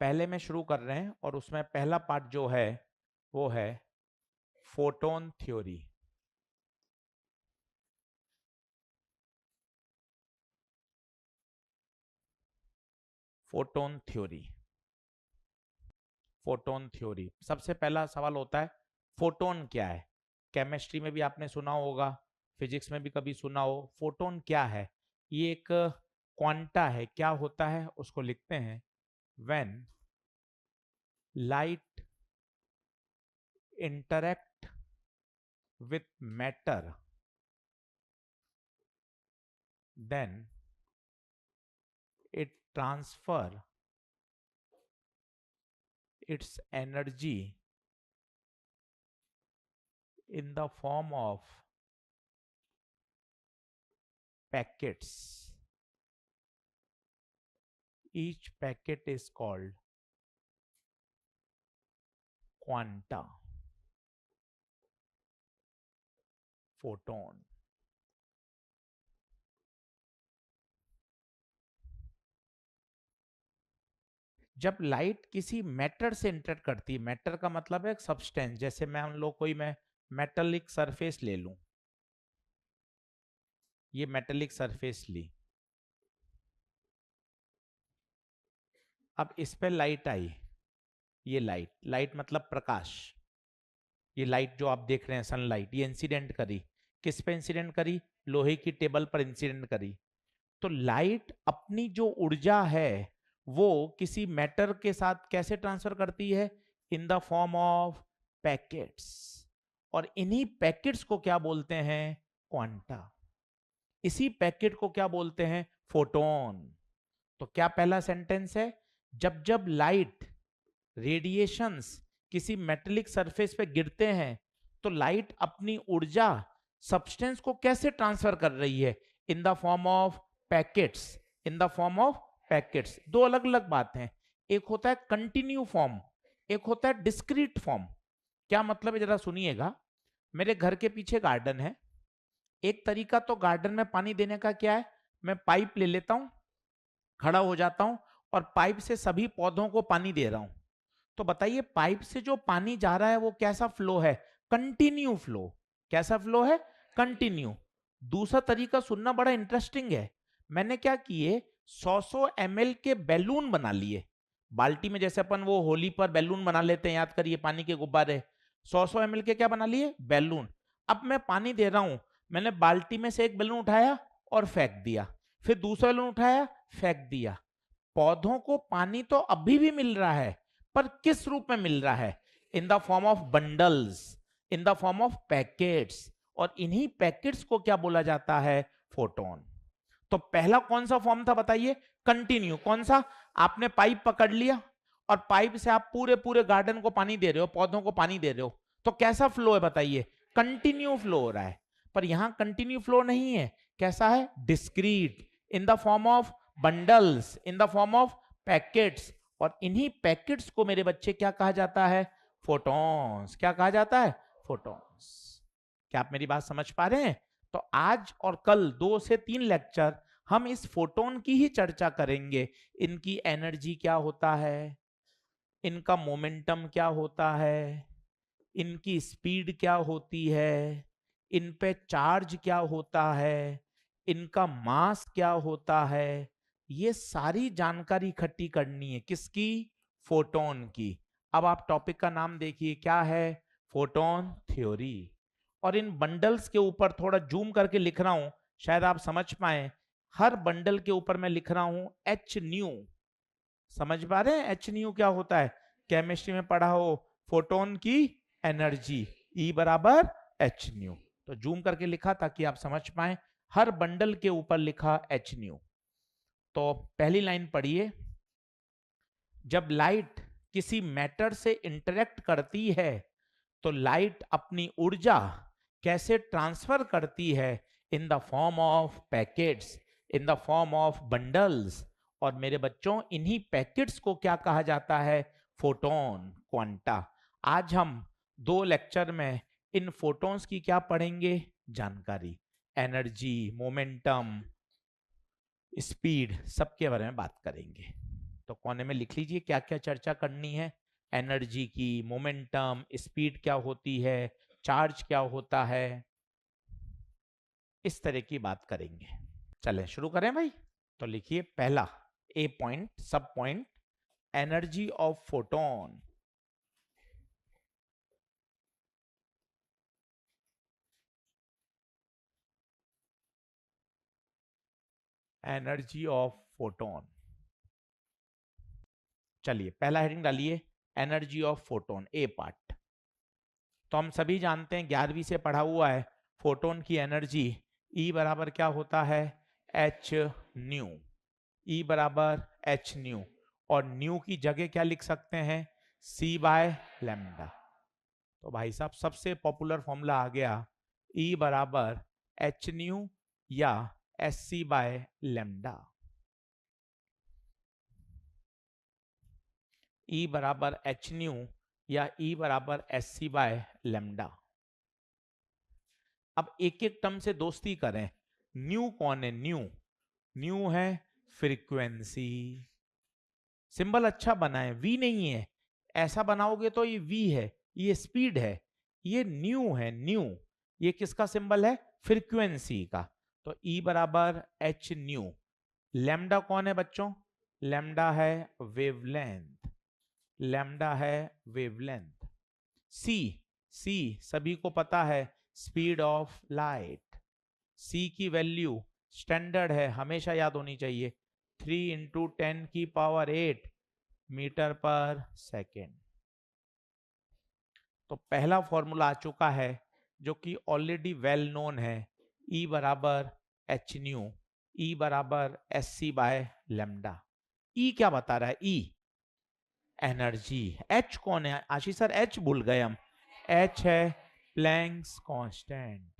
पहले में शुरू कर रहे हैं और उसमें पहला पार्ट जो है वो है photon theory. Photon theory, photon theory. सबसे पहला सवाल होता है फोटोन क्या है। केमिस्ट्री में भी आपने सुना होगा, फिजिक्स में भी कभी सुना हो। फोटोन क्या है? ये एक क्वांटा है। क्या होता है उसको लिखते हैं, when light interact with matter, then it transfer its energy in the form of packets. Each packet is called quanta, photon. जब लाइट किसी मैटर से इंटरेक्ट करती है, मैटर का मतलब है सब्सटेंस, जैसे मान लो कोई मैं मेटेलिक सरफेस ले लूं, ये मेटेलिक सरफेस ली, अब इस पे लाइट आई, ये लाइट, लाइट मतलब प्रकाश, ये लाइट जो आप देख रहे हैं सनलाइट, ये इंसिडेंट करी, किस पे इंसिडेंट करी? लोहे की टेबल पर इंसिडेंट करी। तो लाइट अपनी जो ऊर्जा है वो किसी मैटर के साथ कैसे ट्रांसफर करती है? In the form of packets. और इन्हीं पैकेट्स को क्या बोलते हैं? क्वांटा। इसी पैकेट को क्या बोलते हैं? फोटोन। तो क्या पहला सेंटेंस है? जब जब लाइट रेडिएशंस किसी मेटेलिक सरफेस पे गिरते हैं तो लाइट अपनी ऊर्जा सब्सटेंस को कैसे ट्रांसफर कर रही है? In the form of packets, in the form of packets. दो अलग अलग बात हैं, एक होता है कंटिन्यू फॉर्म, एक होता है डिस्क्रीट फॉर्म। क्या मतलब है जरा सुनिएगा। मेरे घर के पीछे गार्डन है, एक तरीका तो गार्डन में पानी देने का क्या है, मैं पाइप ले लेता हूं, खड़ा हो जाता हूं और पाइप से सभी पौधों को पानी दे रहा हूं। तो बताइए पाइप से जो पानी जा रहा है वो कैसा फ्लो है? Continue flow. कैसा फ्लो है? कंटिन्यू। दूसरा तरीका सुनना बड़ा इंटरेस्टिंग है। मैंने क्या किए, 100 ml के बैलून बना लिए। बाल्टी में जैसे अपन वो होली पर बैलून बना लेते हैं, याद करिए, पानी के गुब्बारे। 100 ml के क्या बना लिए? बैलून। अब मैं पानी दे रहा हूं, मैंने बाल्टी में से एक बैलून उठाया और फेंक दिया, फिर दूसरा बैलून उठाया, फेंक दिया। पौधों को पानी तो अभी भी मिल रहा है, पर किस रूप में मिल रहा है? In the form of bundles, in the form of packets. और इन्हीं पैकेट्स को क्या बोला जाता है? फोटोन। तो पहला कौन सा फॉर्म था बताइए? कंटिन्यू। कौन सा? आपने पाइप पकड़ लिया और पाइप से आप पूरे पूरे गार्डन को पानी दे रहे हो, पौधों को पानी दे रहे हो, तो कैसा फ्लो है बताइए? कंटिन्यू फ्लो हो रहा है। पर यहां कंटिन्यू फ्लो नहीं है, कैसा है? Discrete, in the form of bundles, in the form of packets. और इन्हीं पैकेट्स को मेरे बच्चे क्या कहा जाता है? फोटॉन्स। क्या कहा जाता है? फोटॉन्स। क्या आप मेरी बात समझ पा रहे हैं? तो आज और कल 2 से 3 लेक्चर हम इस फोटोन की ही चर्चा करेंगे। इनकी एनर्जी क्या होता है, इनका मोमेंटम क्या होता है, इनकी स्पीड क्या होती है, इन पे चार्ज क्या होता है, इनका मास क्या होता है। ये सारी जानकारी इकट्ठी करनी है। किसकी? फोटोन की। अब आप टॉपिक का नाम देखिए, क्या है? Photon theory. और इन बंडल्स के ऊपर थोड़ा जूम करके लिख रहा हूं, शायद आप समझ पाए। हर बंडल के ऊपर मैं लिख रहा हूं एच न्यू। समझ पा रहे हैं एच न्यू क्या होता है? केमिस्ट्री में पढ़ा हो, फोटोन की एनर्जी E बराबर एच न्यू। तो जूम करके लिखा ताकि आप समझ पाए। हर बंडल के ऊपर लिखा एच न्यू। तो पहली लाइन पढ़िए, जब लाइट किसी मैटर से इंटरेक्ट करती है तो लाइट अपनी ऊर्जा कैसे ट्रांसफर करती है? In the form of packets, in the form of bundles. और मेरे बच्चों इन्हीं पैकेट्स को क्या कहा जाता है? Photon, quanta. आज हम 2 लेक्चर में इन फोटोन्स की क्या पढ़ेंगे? जानकारी, एनर्जी, मोमेंटम, स्पीड, सबके बारे में बात करेंगे। तो कोने में लिख लीजिए क्या क्या चर्चा करनी है, एनर्जी की, मोमेंटम, स्पीड क्या होती है, चार्ज क्या होता है, इस तरह की बात करेंगे। चलें शुरू करें भाई। तो लिखिए पहला ए पॉइंट, सब point, energy of photon. Energy of photon. चलिए पहला हेडिंग डालिए, energy of photon, A part. तो हम सभी जानते हैं, 11वीं से पढ़ा हुआ है, फोटोन की एनर्जी E बराबर क्या होता है, एच न्यू। E बराबर एच न्यू, और न्यू की जगह क्या लिख सकते हैं, C बाय लैम्डा। तो भाई साहब सबसे पॉपुलर फॉर्मूला आ गया, E बराबर एच न्यू या S C by lambda. E बराबर एच न्यू या E बराबर एस सी बाय लैम्डा। अब एक एक टर्म से दोस्ती करें। न्यू कौन है, न्यू, न्यू है फ्रीक्वेंसी। सिंबल अच्छा बनाए, वी नहीं है, ऐसा बनाओगे तो ये वी है, ये स्पीड है, ये न्यू है, न्यू। ये किसका सिंबल है, फ्रीक्वेंसी का। तो E बराबर एच न्यू। लैम्डा कौन है बच्चों, लैम्डा है वेवलेंथ, लैम्डा है वेवलेंथ। सी, सी सभी को पता है, स्पीड ऑफ लाइट। सी की वैल्यू स्टैंडर्ड है, हमेशा याद होनी चाहिए, 3 इंटू 10 की पावर 8 मीटर पर सेकेंड। तो पहला फॉर्मूला आ चुका है जो कि ऑलरेडी वेल नोन है, E बराबर एच न्यू, E बराबर S C by lambda. E क्या बता रहा है, E एनर्जी। H कौन है आशीष सर, H भूल गए हम, H है प्लैंक्स कांस्टेंट।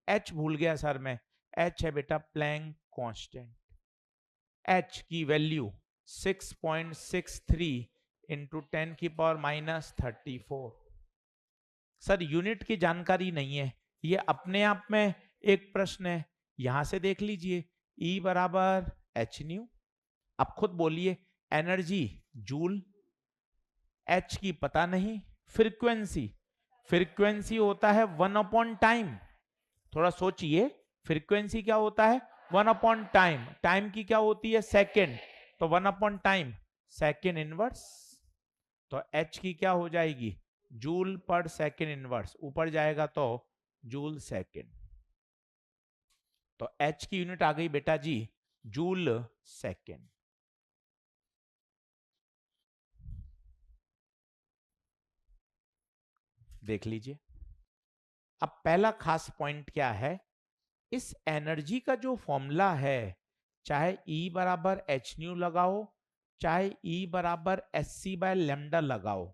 H भूल गया सर मैं, H है बेटा प्लैंक कांस्टेंट। H की वैल्यू 6.63 इंटू 10 की पावर माइनस 34। सर यूनिट की जानकारी नहीं है, ये अपने आप में एक प्रश्न है, यहां से देख लीजिए, E बराबर एच न्यू। अब खुद बोलिए, एनर्जी जूल, H की पता नहीं, फ्रीक्वेंसी, फ्रीक्वेंसी होता है 1 टाइम। थोड़ा सोचिए, फ्रीक्वेंसी क्या होता है, 1 टाइम, टाइम की क्या होती है सेकेंड, तो 1 टाइम सेकेंड इनवर्स। तो H की क्या हो जाएगी, जूल पर सेकेंड इनवर्स, ऊपर जाएगा तो जूल सेकेंड। तो H की यूनिट आ गई बेटा जी जूल सेकेंड। देख लीजिए, अब पहला खास पॉइंट क्या है, इस एनर्जी का जो फॉर्मूला है, चाहे E बराबर एच न्यू लगाओ, चाहे E बराबर एस सी बाय लेमडा लगाओ,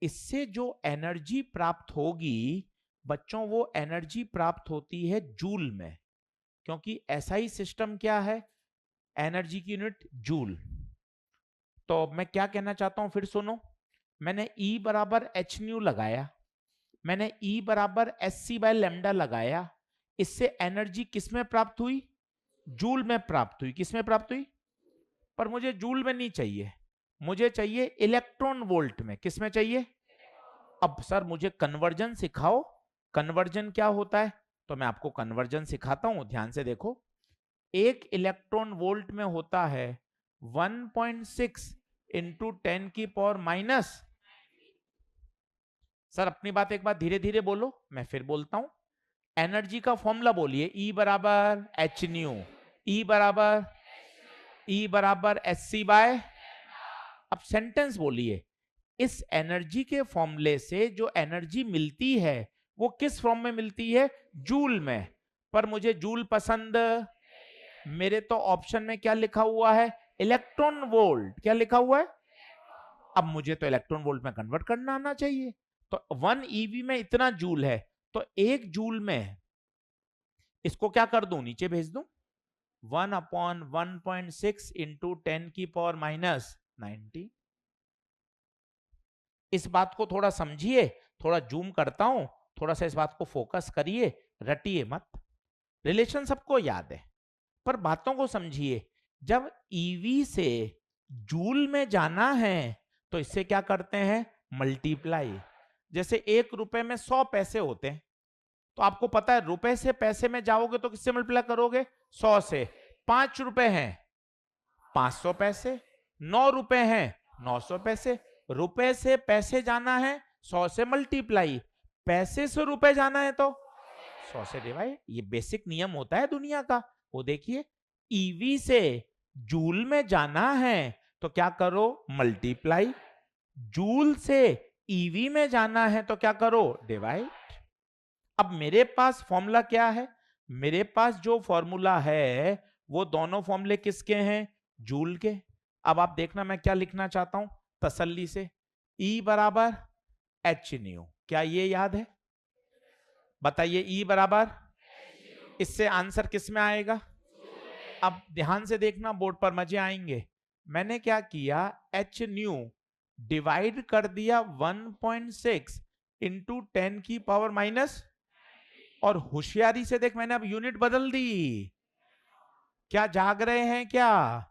इससे जो एनर्जी प्राप्त होगी बच्चों, वो एनर्जी प्राप्त होती है जूल में, क्योंकि SI सिस्टम क्या है, एनर्जी की यूनिट जूल। तो मैं क्या कहना चाहता हूं फिर सुनो, मैंने E बराबर एच न्यू लगाया, मैंने E बराबर एस सी बाय लेमडा लगाया, इससे एनर्जी किसमें प्राप्त हुई, जूल में प्राप्त हुई। किसमें प्राप्त हुई, पर मुझे जूल में नहीं चाहिए, मुझे चाहिए इलेक्ट्रॉन वोल्ट में। किसमें चाहिए, अब सर मुझे कन्वर्जन सिखाओ, कन्वर्जन क्या होता है, तो मैं आपको कन्वर्जन सिखाता हूं, ध्यान से देखो। एक इलेक्ट्रॉन वोल्ट में होता है 1.6 इंटू 10 की पावर माइनस। सर अपनी बात एक बार धीरे धीरे बोलो, मैं फिर बोलता हूं, एनर्जी का फॉर्मूला बोलिए, E बराबर एच न्यू, E बराबर एस सी बाय। अब सेंटेंस बोलिए, इस एनर्जी के फॉर्मूले से जो एनर्जी मिलती है वो किस फॉर्म में मिलती है, जूल में, पर मुझे जूल पसंद, मेरे तो ऑप्शन में क्या लिखा हुआ है, इलेक्ट्रॉन वोल्ट। क्या लिखा हुआ है, अब मुझे तो इलेक्ट्रॉन वोल्ट में कन्वर्ट करना आना चाहिए। तो 1 EV में इतना जूल है, तो 1 जूल में इसको क्या कर दूं, नीचे भेज दूं, 1/1.6 इंटू 10 की पावर माइनस 90। इस बात को थोड़ा समझिए, थोड़ा जूम करता हूं, थोड़ा सा इस बात को फोकस करिए, रटिए मत। रिलेशन सबको याद है, पर बातों को समझिए। जब ईवी से जूल में जाना है तो इससे क्या करते हैं, मल्टीप्लाई। जैसे 1 रुपए में 100 पैसे होते हैं, तो आपको पता है रुपए से पैसे में जाओगे तो किससे मल्टीप्लाई करोगे, 100 से। 5 रुपए हैं 500 पैसे, 9 रुपए हैं 900 पैसे। रुपए से पैसे जाना है 100 से मल्टीप्लाई, पैसे से रुपए जाना है तो 100 से डिवाइड। ये बेसिक नियम होता है दुनिया का। वो देखिए, ईवी से जूल में जाना है तो क्या करो, मल्टीप्लाई। जूल से ईवी में जाना है तो क्या करो, डिवाइड। अब मेरे पास फॉर्मूला क्या है, मेरे पास जो फॉर्मूला है वो दोनों फॉर्मूले किसके हैं, जूल के। अब आप देखना मैं क्या लिखना चाहता हूं तसल्ली से, E बराबर एच न्यू। क्या ये याद है, बताइए, E बराबर, इससे आंसर किस में आएगा। अब ध्यान से देखना, बोर्ड पर मजे आएंगे। मैंने क्या किया, एच न्यू डिवाइड कर दिया 1.6 इंटू 10 की पावर माइनस, और होशियारी से देख मैंने अब यूनिट बदल दी। क्या जाग रहे हैं क्या,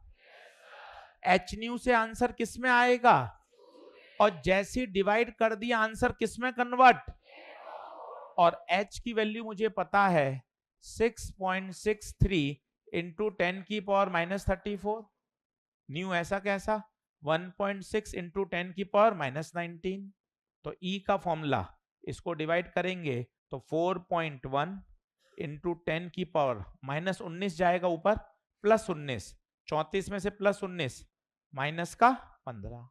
एच न्यू से आंसर किस में आएगा, और जैसे डिवाइड कर दिया आंसर किस में कन्वर्ट, और h की वैल्यू मुझे पता है 6.63 इंटू 10 की पावर माइनस 34। न्यू ऐसा कैसा, 1.6 इंटू 10 की पावर माइनस 19। तो E का फॉर्मूला, इसको डिवाइड करेंगे तो 4.1 इंटू 10 की पावर माइनस 19 जाएगा ऊपर, प्लस 19, 34 में से प्लस 19 माइनस का 15।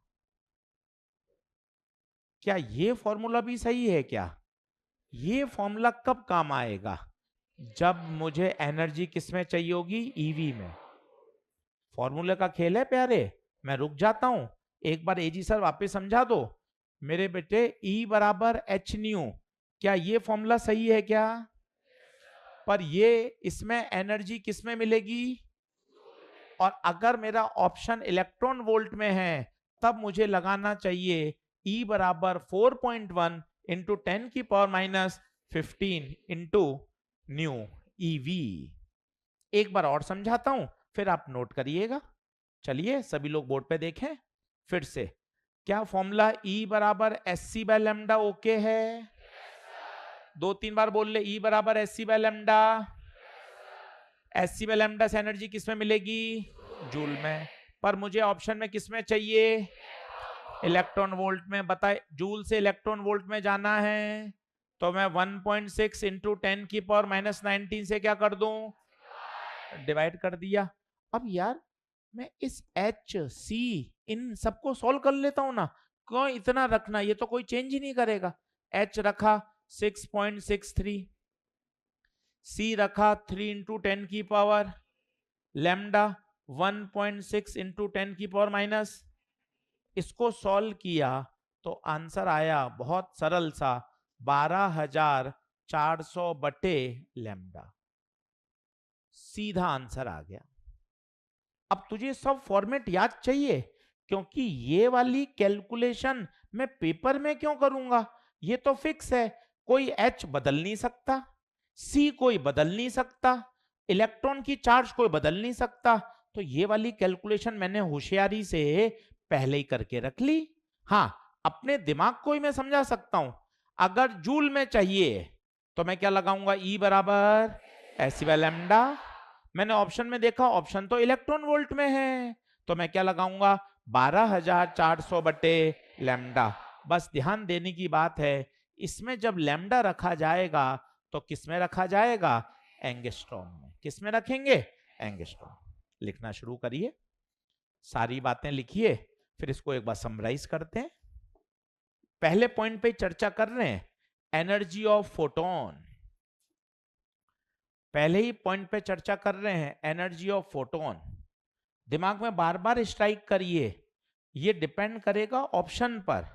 क्या ये फॉर्मूला भी सही है क्या, ये फॉर्मूला कब काम आएगा, जब मुझे एनर्जी किसमें चाहिए होगी, ईवी में। फॉर्मूले का खेल है प्यारे। मैं रुक जाता हूं, एक बार एजी सर वापस समझा दो मेरे बेटे। E बराबर एच न्यू, क्या ये फॉर्मूला सही है क्या, पर ये इसमें एनर्जी किसमें मिलेगी, और अगर मेरा ऑप्शन इलेक्ट्रॉन वोल्ट में है तब मुझे लगाना चाहिए E बराबर 4.1 इंटू 10 की power minus 15 into new EV. एक बार और समझाता हूं, फिर आप नोट करिएगा। चलिए सभी लोग बोर्ड पे देखें फिर से। क्या फॉर्मूला E बराबर SC बाय लैम्डा ओके है, 2-3 बार बोल ले, E बराबर SC by lambda. SC by lambda से एनर्जी किसमें मिलेगी, जूल में, पर मुझे ऑप्शन में किसमें चाहिए, इलेक्ट्रॉन वोल्ट में। बताए, जूल से इलेक्ट्रॉन वोल्ट में जाना है तो मैं 1.6 इंटू 10 की पावर माइनस 19 से क्या कर दूं, डिवाइड कर दिया। अब यार मैं इस एच सी इन सबको सॉल्व कर लेता हूं ना, क्यों इतना रखना, ये तो कोई चेंज ही नहीं करेगा। एच रखा 6.63, सी रखा 3 इंटू 10 की पावर, लैम्डा 1.6 इंटू 10 की पावर माइनस। इसको सॉल्व किया तो आंसर आया बहुत सरल सा, 12,400 बटे लैम्डा, सीधा आंसर आ गया। अब तुझे सब फॉर्मेट याद चाहिए, क्योंकि ये वाली कैलकुलेशन मैं पेपर में क्यों करूंगा, ये तो फिक्स है, कोई H बदल नहीं सकता, C कोई बदल नहीं सकता, इलेक्ट्रॉन की चार्ज कोई बदल नहीं सकता। तो ये वाली कैलकुलेशन मैंने होशियारी से पहले ही करके रख ली। हाँ, अपने दिमाग को ही मैं समझा सकता हूं। अगर जूल में चाहिए तो मैं क्या लगाऊंगा, E बराबर SC बाय लैम्डा। मैंने ऑप्शन में देखा, ऑप्शन तो इलेक्ट्रॉन वोल्ट में है, तो मैं क्या लगाऊंगा, 12,400 बटे लैम्डा। बस ध्यान देने की बात है, इसमें जब लैम्डा रखा जाएगा तो किसमें रखा जाएगा, एंगस्ट्रॉम में। किसमें रखेंगे, एंगस्ट्रॉम। लिखना शुरू करिए, सारी बातें लिखिए, फिर इसको एक बार समराइज करते हैं। पहले पॉइंट पे चर्चा कर रहे हैं, एनर्जी ऑफ फोटोन। पहले ही पॉइंट पे चर्चा कर रहे हैं, एनर्जी ऑफ फोटोन। दिमाग में बार बार स्ट्राइक करिए, ये डिपेंड करेगा ऑप्शन पर।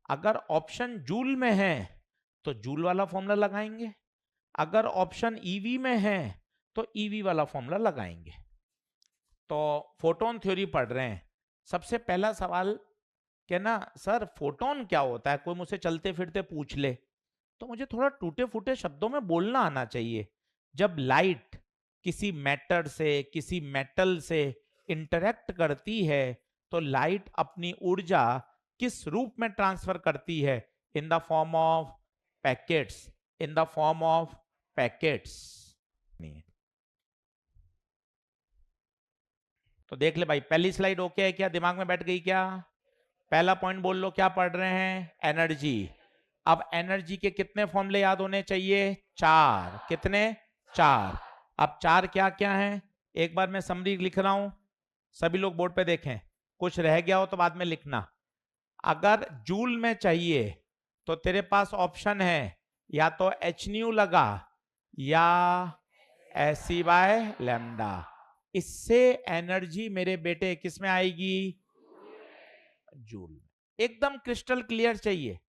अगर ऑप्शन जूल में है तो जूल वाला फॉर्मूला लगाएंगे, अगर ऑप्शन ईवी में है तो ईवी वाला फॉर्मूला लगाएंगे। तो फोटोन थ्योरी पढ़ रहे हैं। सबसे पहला सवाल कहना, सर फोटोन क्या होता है, कोई मुझसे चलते फिरते पूछ ले तो मुझे थोड़ा टूटे फूटे शब्दों में बोलना आना चाहिए। जब लाइट किसी मैटर से, किसी मेटल से इंटरेक्ट करती है तो लाइट अपनी ऊर्जा किस रूप में ट्रांसफर करती है? In the form of packets, in the form of packets. तो देख ले भाई, पहली स्लाइड ओके है क्या? दिमाग में बैठ गई क्या? पहला पॉइंट बोल लो, क्या पढ़ रहे हैं? एनर्जी। अब एनर्जी के कितने फॉर्मूले याद होने चाहिए? 4। कितने? 4। अब 4 क्या क्या हैं? एक बार मैं समरी लिख रहा हूं, सभी लोग बोर्ड पे देखें, कुछ रह गया हो तो बाद में लिखना। अगर जूल में चाहिए तो तेरे पास ऑप्शन है, या तो एच न्यू लगा या एसी बाय लैम्डा। इससे एनर्जी मेरे बेटे किस में आएगी? जूल। एकदम क्रिस्टल क्लियर चाहिए।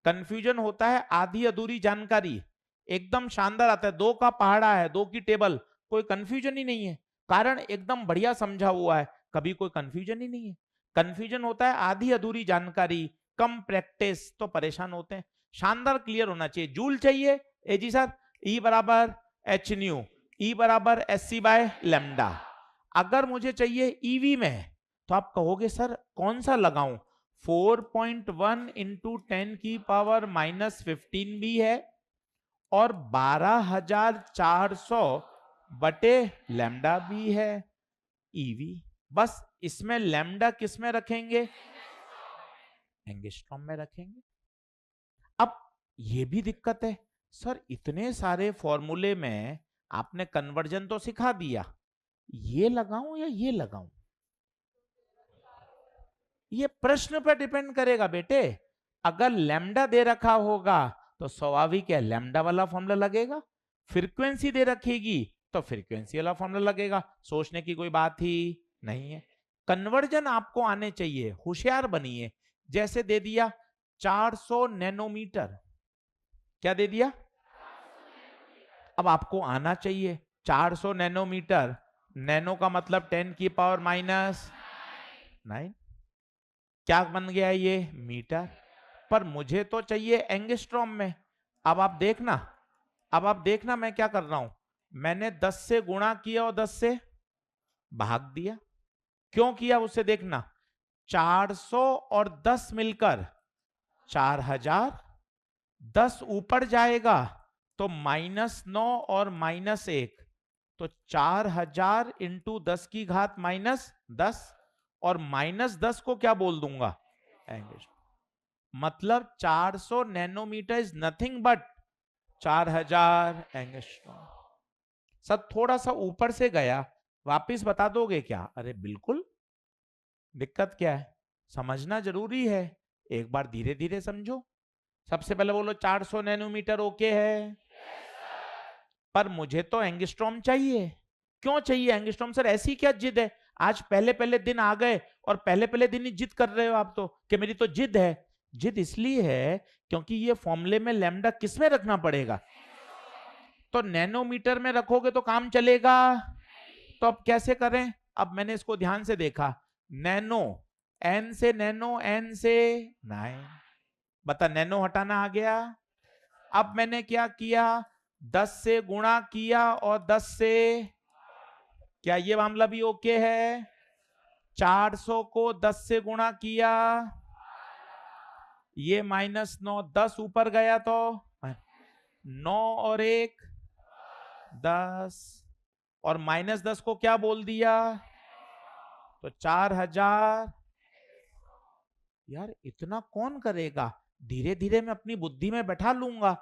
कंफ्यूजन होता है आधी अधूरी जानकारी, एकदम शानदार आता है। 2 का पहाड़ा है, 2 की टेबल, कोई कंफ्यूजन ही नहीं है। कारण एकदम बढ़िया समझा हुआ है, कभी कोई कंफ्यूजन ही नहीं है। कंफ्यूजन होता है आधी अधूरी जानकारी, कम प्रैक्टिस, तो परेशान होते हैं। शानदार क्लियर होना चाहिए। जूल चाहिए, ए जी सर, ई बराबर एच न्यू, ई बराबर एस सी बाय लैम्डा। अगर मुझे चाहिए ईवी में, तो आप कहोगे सर कौन सा लगाऊं? 4.1 इंटू 10 की पावर -15 भी है और 12,400 बटे लैम्डा भी है। ईवी बस इसमें लैम्डा किस में रखेंगे? एंगस्ट्रॉम में रखेंगे। अब ये भी दिक्कत है सर, इतने सारे फॉर्मूले में आपने कन्वर्जन तो सिखा दिया, ये लगाऊं या ये लगाऊं? ये प्रश्न पर डिपेंड करेगा बेटे। अगर लैम्डा दे रखा होगा तो स्वाभाविक है लैम्डा वाला फॉर्मूला लगेगा, फ्रीक्वेंसी दे रखेगी तो फ्रीक्वेंसी वाला फॉर्मूला लगेगा। सोचने की कोई बात ही नहीं है। कन्वर्जन आपको आने चाहिए, होशियार बनिए। जैसे दे दिया 400 नैनोमीटर, क्या दे दिया? अब आपको आना चाहिए 400 नैनोमीटर, नैनो का मतलब 10 की पावर -9, क्या बन गया ये? मीटर। पर मुझे तो चाहिए एंगस्ट्रॉम में। अब आप देखना, अब आप देखना मैं क्या कर रहा हूं, मैंने 10 से गुणा किया और 10 से भाग दिया। क्यों किया उससे देखना, 400 और 10 मिलकर 4000, 10 ऊपर जाएगा तो -9 और -1, तो 4000 इंटू 10 की घात -10, और -10 को क्या बोल दूंगा? एंगस्ट्रॉम। मतलब 400 nanometre is nothing but 4000 angstrom. सब थोड़ा सा ऊपर से गया, वापिस बता दोगे क्या? अरे बिल्कुल, दिक्कत क्या है? समझना जरूरी है, एक बार धीरे धीरे समझो। सबसे पहले बोलो 400 नैनोमीटर ओके है, पर मुझे तो एंगस्ट्रॉम चाहिए। क्यों चाहिए एंगस्ट्रॉम? सर ऐसी क्या जिद है? आज पहले पहले दिन आ गए और पहले पहले दिन ही जिद कर रहे हो आप तो, कि मेरी तो जिद है। जिद इसलिए है क्योंकि ये फॉर्मूले में लैम्डा किस में रखना पड़ेगा? तो नैनोमीटर में रखोगे तो काम चलेगा। तो अब कैसे करें? अब मैंने इसको ध्यान से देखा, नैनो, एन से नैनो, एन से 9, बता नैनो हटाना आ गया। अब मैंने क्या किया, 10 से गुणा किया और 10 से, क्या ये मामला भी ओके है? 400 को 10 से गुणा किया, ये -9, 10 ऊपर गया तो 9 और 1 10, और -10 को क्या बोल दिया? तो 4000। यार इतना कौन करेगा? धीरे धीरे मैं अपनी बुद्धि में बैठा लूंगा।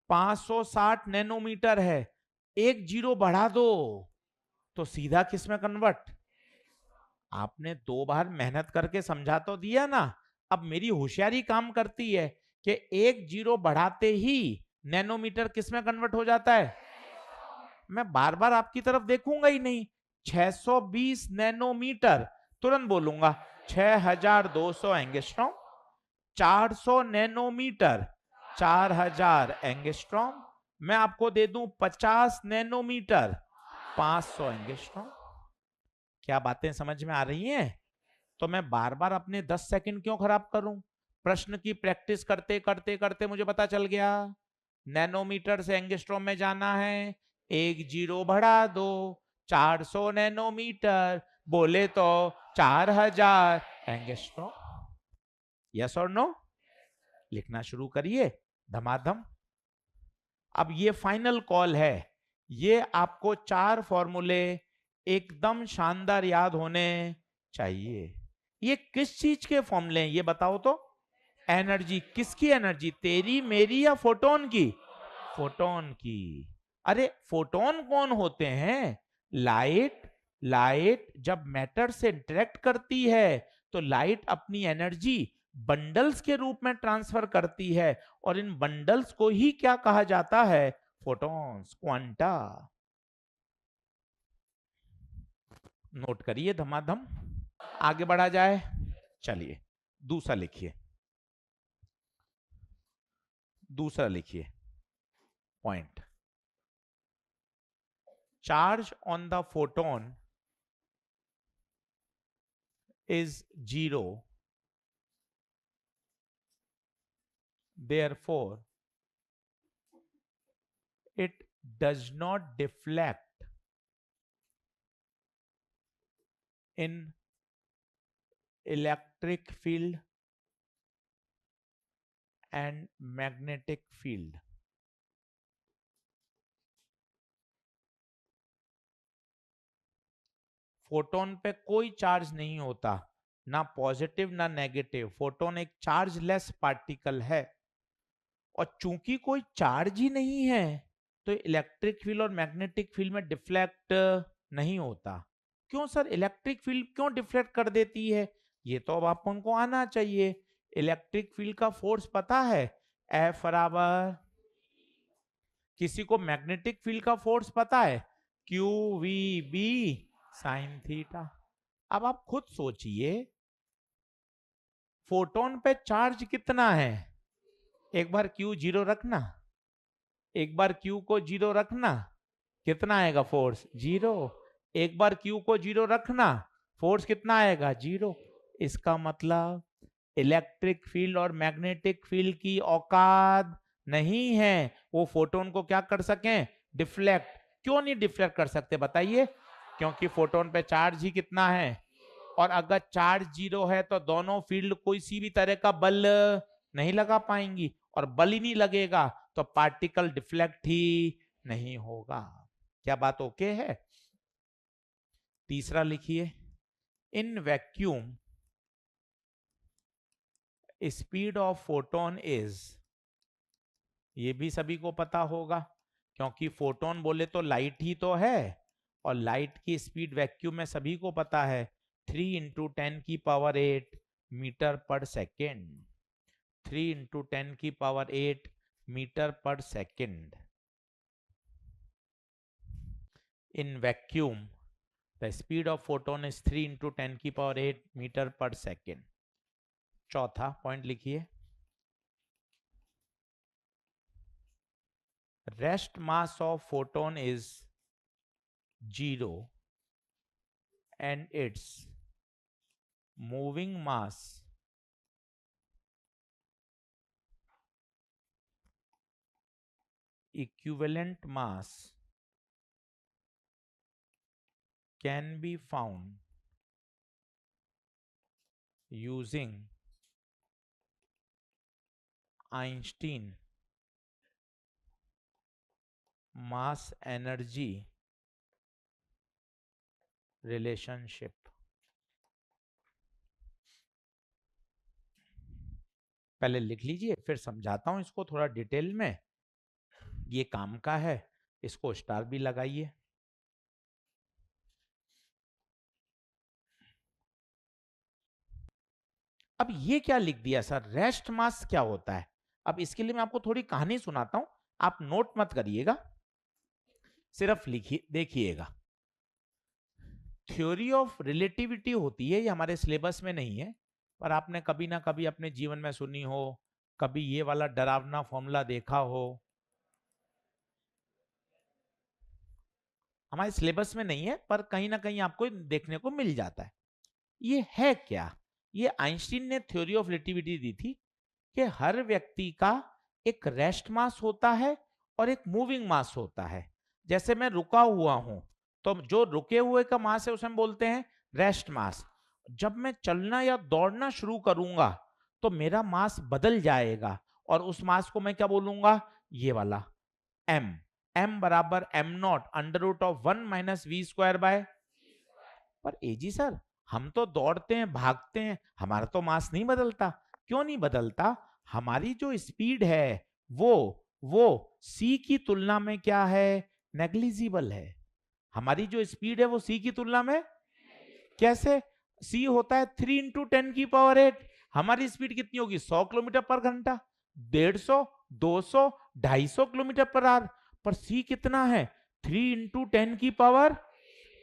560 नैनोमीटर है, एक जीरो बढ़ा दो तो सीधा किस में कन्वर्ट? आपने 2 बार मेहनत करके समझा तो दिया ना। अब मेरी होशियारी काम करती है कि एक जीरो बढ़ाते ही नैनोमीटर किस में कन्वर्ट हो जाता है। मैं बार बार आपकी तरफ देखूंगा ही नहीं। 620 नैनोमीटर, तुरंत बोलूंगा 6200 एंगस्ट्रॉम। 400 nanometre 4000 angstrom. मैं आपको दे दूं 50 नैनोमीटर 500 एंगस्ट्रॉम। क्या बातें समझ में आ रही हैं? तो मैं बार बार अपने 10 सेकंड क्यों खराब करूं? प्रश्न की प्रैक्टिस करते करते करते मुझे पता चल गया नैनोमीटर से एंगस्ट्रॉम में जाना है, एक जीरो बढ़ा दो, 400 नैनोमीटर बोले तो 4000 एंगस्ट्रॉम। यस और नो? लिखना शुरू करिए धमाधम। अब ये फाइनल कॉल है, ये आपको 4 फॉर्मूले एकदम शानदार याद होने चाहिए। ये किस चीज के फॉर्मूले हैं ये बताओ तो? एनर्जी। किसकी एनर्जी? तेरी मेरी या फोटोन की? फोटोन की। अरे फोटोन कौन होते हैं? लाइट। लाइट जब मैटर से इंटरेक्ट करती है तो लाइट अपनी एनर्जी बंडल्स के रूप में ट्रांसफर करती है, और इन बंडल्स को ही क्या कहा जाता है? Photons, quanta. नोट करिए धमाधम। आगे बढ़ा जाए, चलिए दूसरा लिखिए। दूसरा लिखिए point. Charge on the photon is 0, therefore it does not deflect in electric field and magnetic field. Photon पे कोई चार्ज नहीं होता, ना पॉजिटिव ना नेगेटिव। फोटोन एक चार्जलेस पार्टिकल है, और चूंकि कोई चार्ज ही नहीं है तो इलेक्ट्रिक फील्ड और मैग्नेटिक फील्ड में डिफ्लेक्ट नहीं होता। क्यों सर, इलेक्ट्रिक फील्ड क्यों डिफ्लेक्ट कर देती है? ये तो अब आप उनको आना चाहिए। इलेक्ट्रिक फील्ड का फोर्स पता है, F बराबर। किसी को मैग्नेटिक फील्ड का फोर्स पता है, QVB साइन थीटा। अब आप खुद सोचिए, फोटोन पे चार्ज कितना है? एक बार Q 0 रखना, एक बार Q को 0 रखना, कितना आएगा फोर्स? 0। एक बार Q को 0 रखना, फोर्स कितना आएगा? 0। इसका मतलब इलेक्ट्रिक फील्ड और मैग्नेटिक फील्ड की औकात नहीं है वो फोटोन को क्या कर सकें? डिफ्लेक्ट। क्यों नहीं डिफ्लेक्ट कर सकते बताइए? क्योंकि फोटोन पे चार्ज ही कितना है, और अगर चार्ज 0 है तो दोनों फील्ड किसी भी तरह का बल नहीं लगा पाएंगी, और बल ही नहीं लगेगा तो पार्टिकल डिफ्लेक्ट ही नहीं होगा। क्या बात ओके है? तीसरा लिखिए। In vacuum speed of photon is, ये भी सभी को पता होगा, क्योंकि फोटोन बोले तो लाइट ही तो है, और लाइट की स्पीड वैक्यूम में सभी को पता है 3 × 10⁸ मीटर पर सेकेंड। 3 × 10⁸ मीटर पर second. In vacuum, the speed of photon is 3 × 10⁸ metre पर सेकेंड। चौथा पॉइंट लिखिए। Rest mass of photon is 0 and its moving mass equivalent mass can be found using Einstein mass energy relationship। पहले लिख लीजिए, फिर समझाता हूं इसको थोड़ा डिटेल में। ये काम का है, इसको स्टार भी लगाइए। अब ये क्या लिख दिया सर, रेस्ट मास क्या होता है? अब इसके लिए मैं आपको थोड़ी कहानी सुनाता हूं, आप नोट मत करिएगा, सिर्फ लिखिए देखिएगा। थ्योरी ऑफ रिलेटिविटी होती है, ये हमारे सिलेबस में नहीं है, पर आपने कभी ना कभी अपने जीवन में सुनी हो, कभी ये वाला डरावना फॉर्मूला देखा हो। हमारे सिलेबस में नहीं है, पर कहीं ना कहीं आपको देखने को मिल जाता है। ये है क्या? ये आइंस्टीन ने थ्योरी ऑफ रिलेटिविटी दी थी कि हर व्यक्ति का एक रेस्ट मास होता है और एक मूविंग मास होता है। जैसे मैं रुका हुआ हूं, तो जो रुके हुए का मास है उसे हम बोलते हैं रेस्ट मास। जब मैं चलना या दौड़ना शुरू करूंगा तो मेरा मास बदल जाएगा और उस मास को मैं क्या बोलूंगा, ये वाला m। m बराबर m naught under root of 1 minus we square by. पर एजी सर, हम तो दौड़ते हैं भागते हैं, हमारा तो मास नहीं बदलता। क्यों नहीं बदलता? हमारी जो स्पीड है वो c की तुलना में क्या है, नेग्लिजिबल है। हमारी जो स्पीड है वो c की तुलना में कैसे? c होता है 3 इंटू 10 की पावर 8। हमारी स्पीड कितनी होगी, 100 किलोमीटर पर घंटा, 150, 200, 250 किलोमीटर पर आवर। पर c कितना है, 3 इंटू 10 की पावर।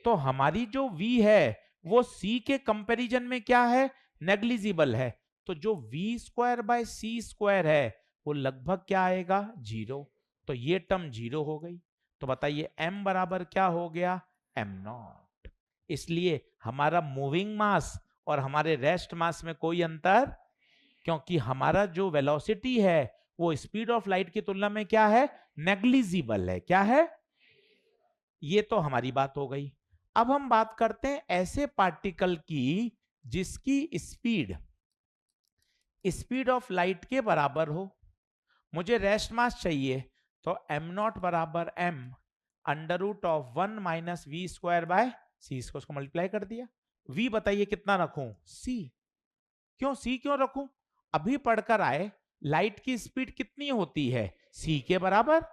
तो हमारी जो v है वो c के कंपैरिजन में क्या है, नेग्लिजिबल है। तो जो v square by C square है वो लगभग क्या आएगा, 0। तो ये टर्म 0 हो गई। तो बताइए m बराबर क्या हो गया, m नॉट। इसलिए हमारा मूविंग मास और हमारे रेस्ट मास में कोई अंतर, क्योंकि हमारा जो वेलोसिटी है वो स्पीड ऑफ लाइट की तुलना में क्या है, नेग्लिजिबल है। क्या है? ये तो हमारी बात हो गई। अब हम बात करते हैं ऐसे पार्टिकल की जिसकी स्पीड ऑफ लाइट के बराबर हो। मुझे रेस्ट मास चाहिए, तो m नॉट बराबर m under root of 1 minus we square by c, इसको मल्टीप्लाई कर दिया। v बताइए कितना रखूं, c। क्यों c क्यों रखूं? अभी पढ़कर आए लाइट की स्पीड कितनी होती है, c के बराबर।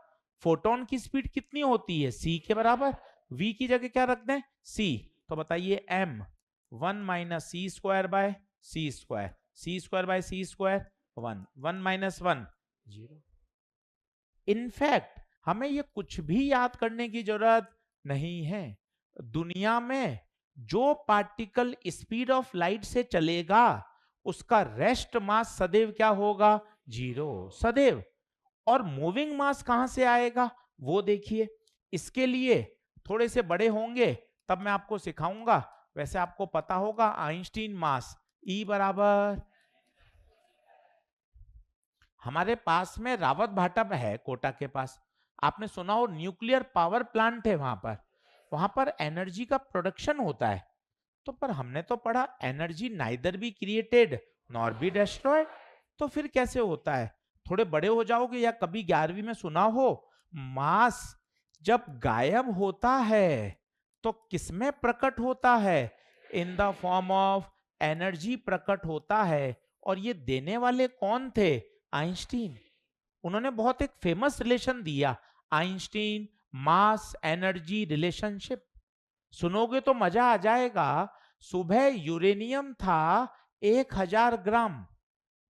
फोटोन की स्पीड कितनी होती है, c के बराबर। v की जगह क्या रख दें, c। तो बताइए m 1 minus C square by C square, C square by C square 1, 1 minus 1 0। In fact हमें ये कुछ भी याद करने की जरूरत नहीं है। दुनिया में जो पार्टिकल स्पीड ऑफ लाइट से चलेगा उसका रेस्ट मास सदैव क्या होगा, 0, सदैव। और मूविंग मास कहां से आएगा वो देखिए। इसके लिए थोड़े से बड़े होंगे तब मैं आपको सिखाऊंगा। वैसे आपको पता होगा आइंस्टीन मास E बराबर, हमारे पास में रावत भाटा है कोटा के पास, आपने सुना हो न्यूक्लियर पावर प्लांट है वहां पर एनर्जी का प्रोडक्शन होता है। तो पर हमने तो पढ़ा energy neither be created nor be destroyed. तो फिर कैसे होता है? थोड़े बड़े हो जाओगे या कभी 11वीं में सुना हो, मास जब गायब होता है तो किसमें प्रकट होता है, in the form of energy प्रकट होता है। और ये देने वाले कौन थे, आइंस्टीन। उन्होंने बहुत एक फेमस रिलेशन दिया, आइंस्टीन मास एनर्जी रिलेशनशिप। सुनोगे तो मजा आ जाएगा। सुबह यूरेनियम था 1000 ग्राम,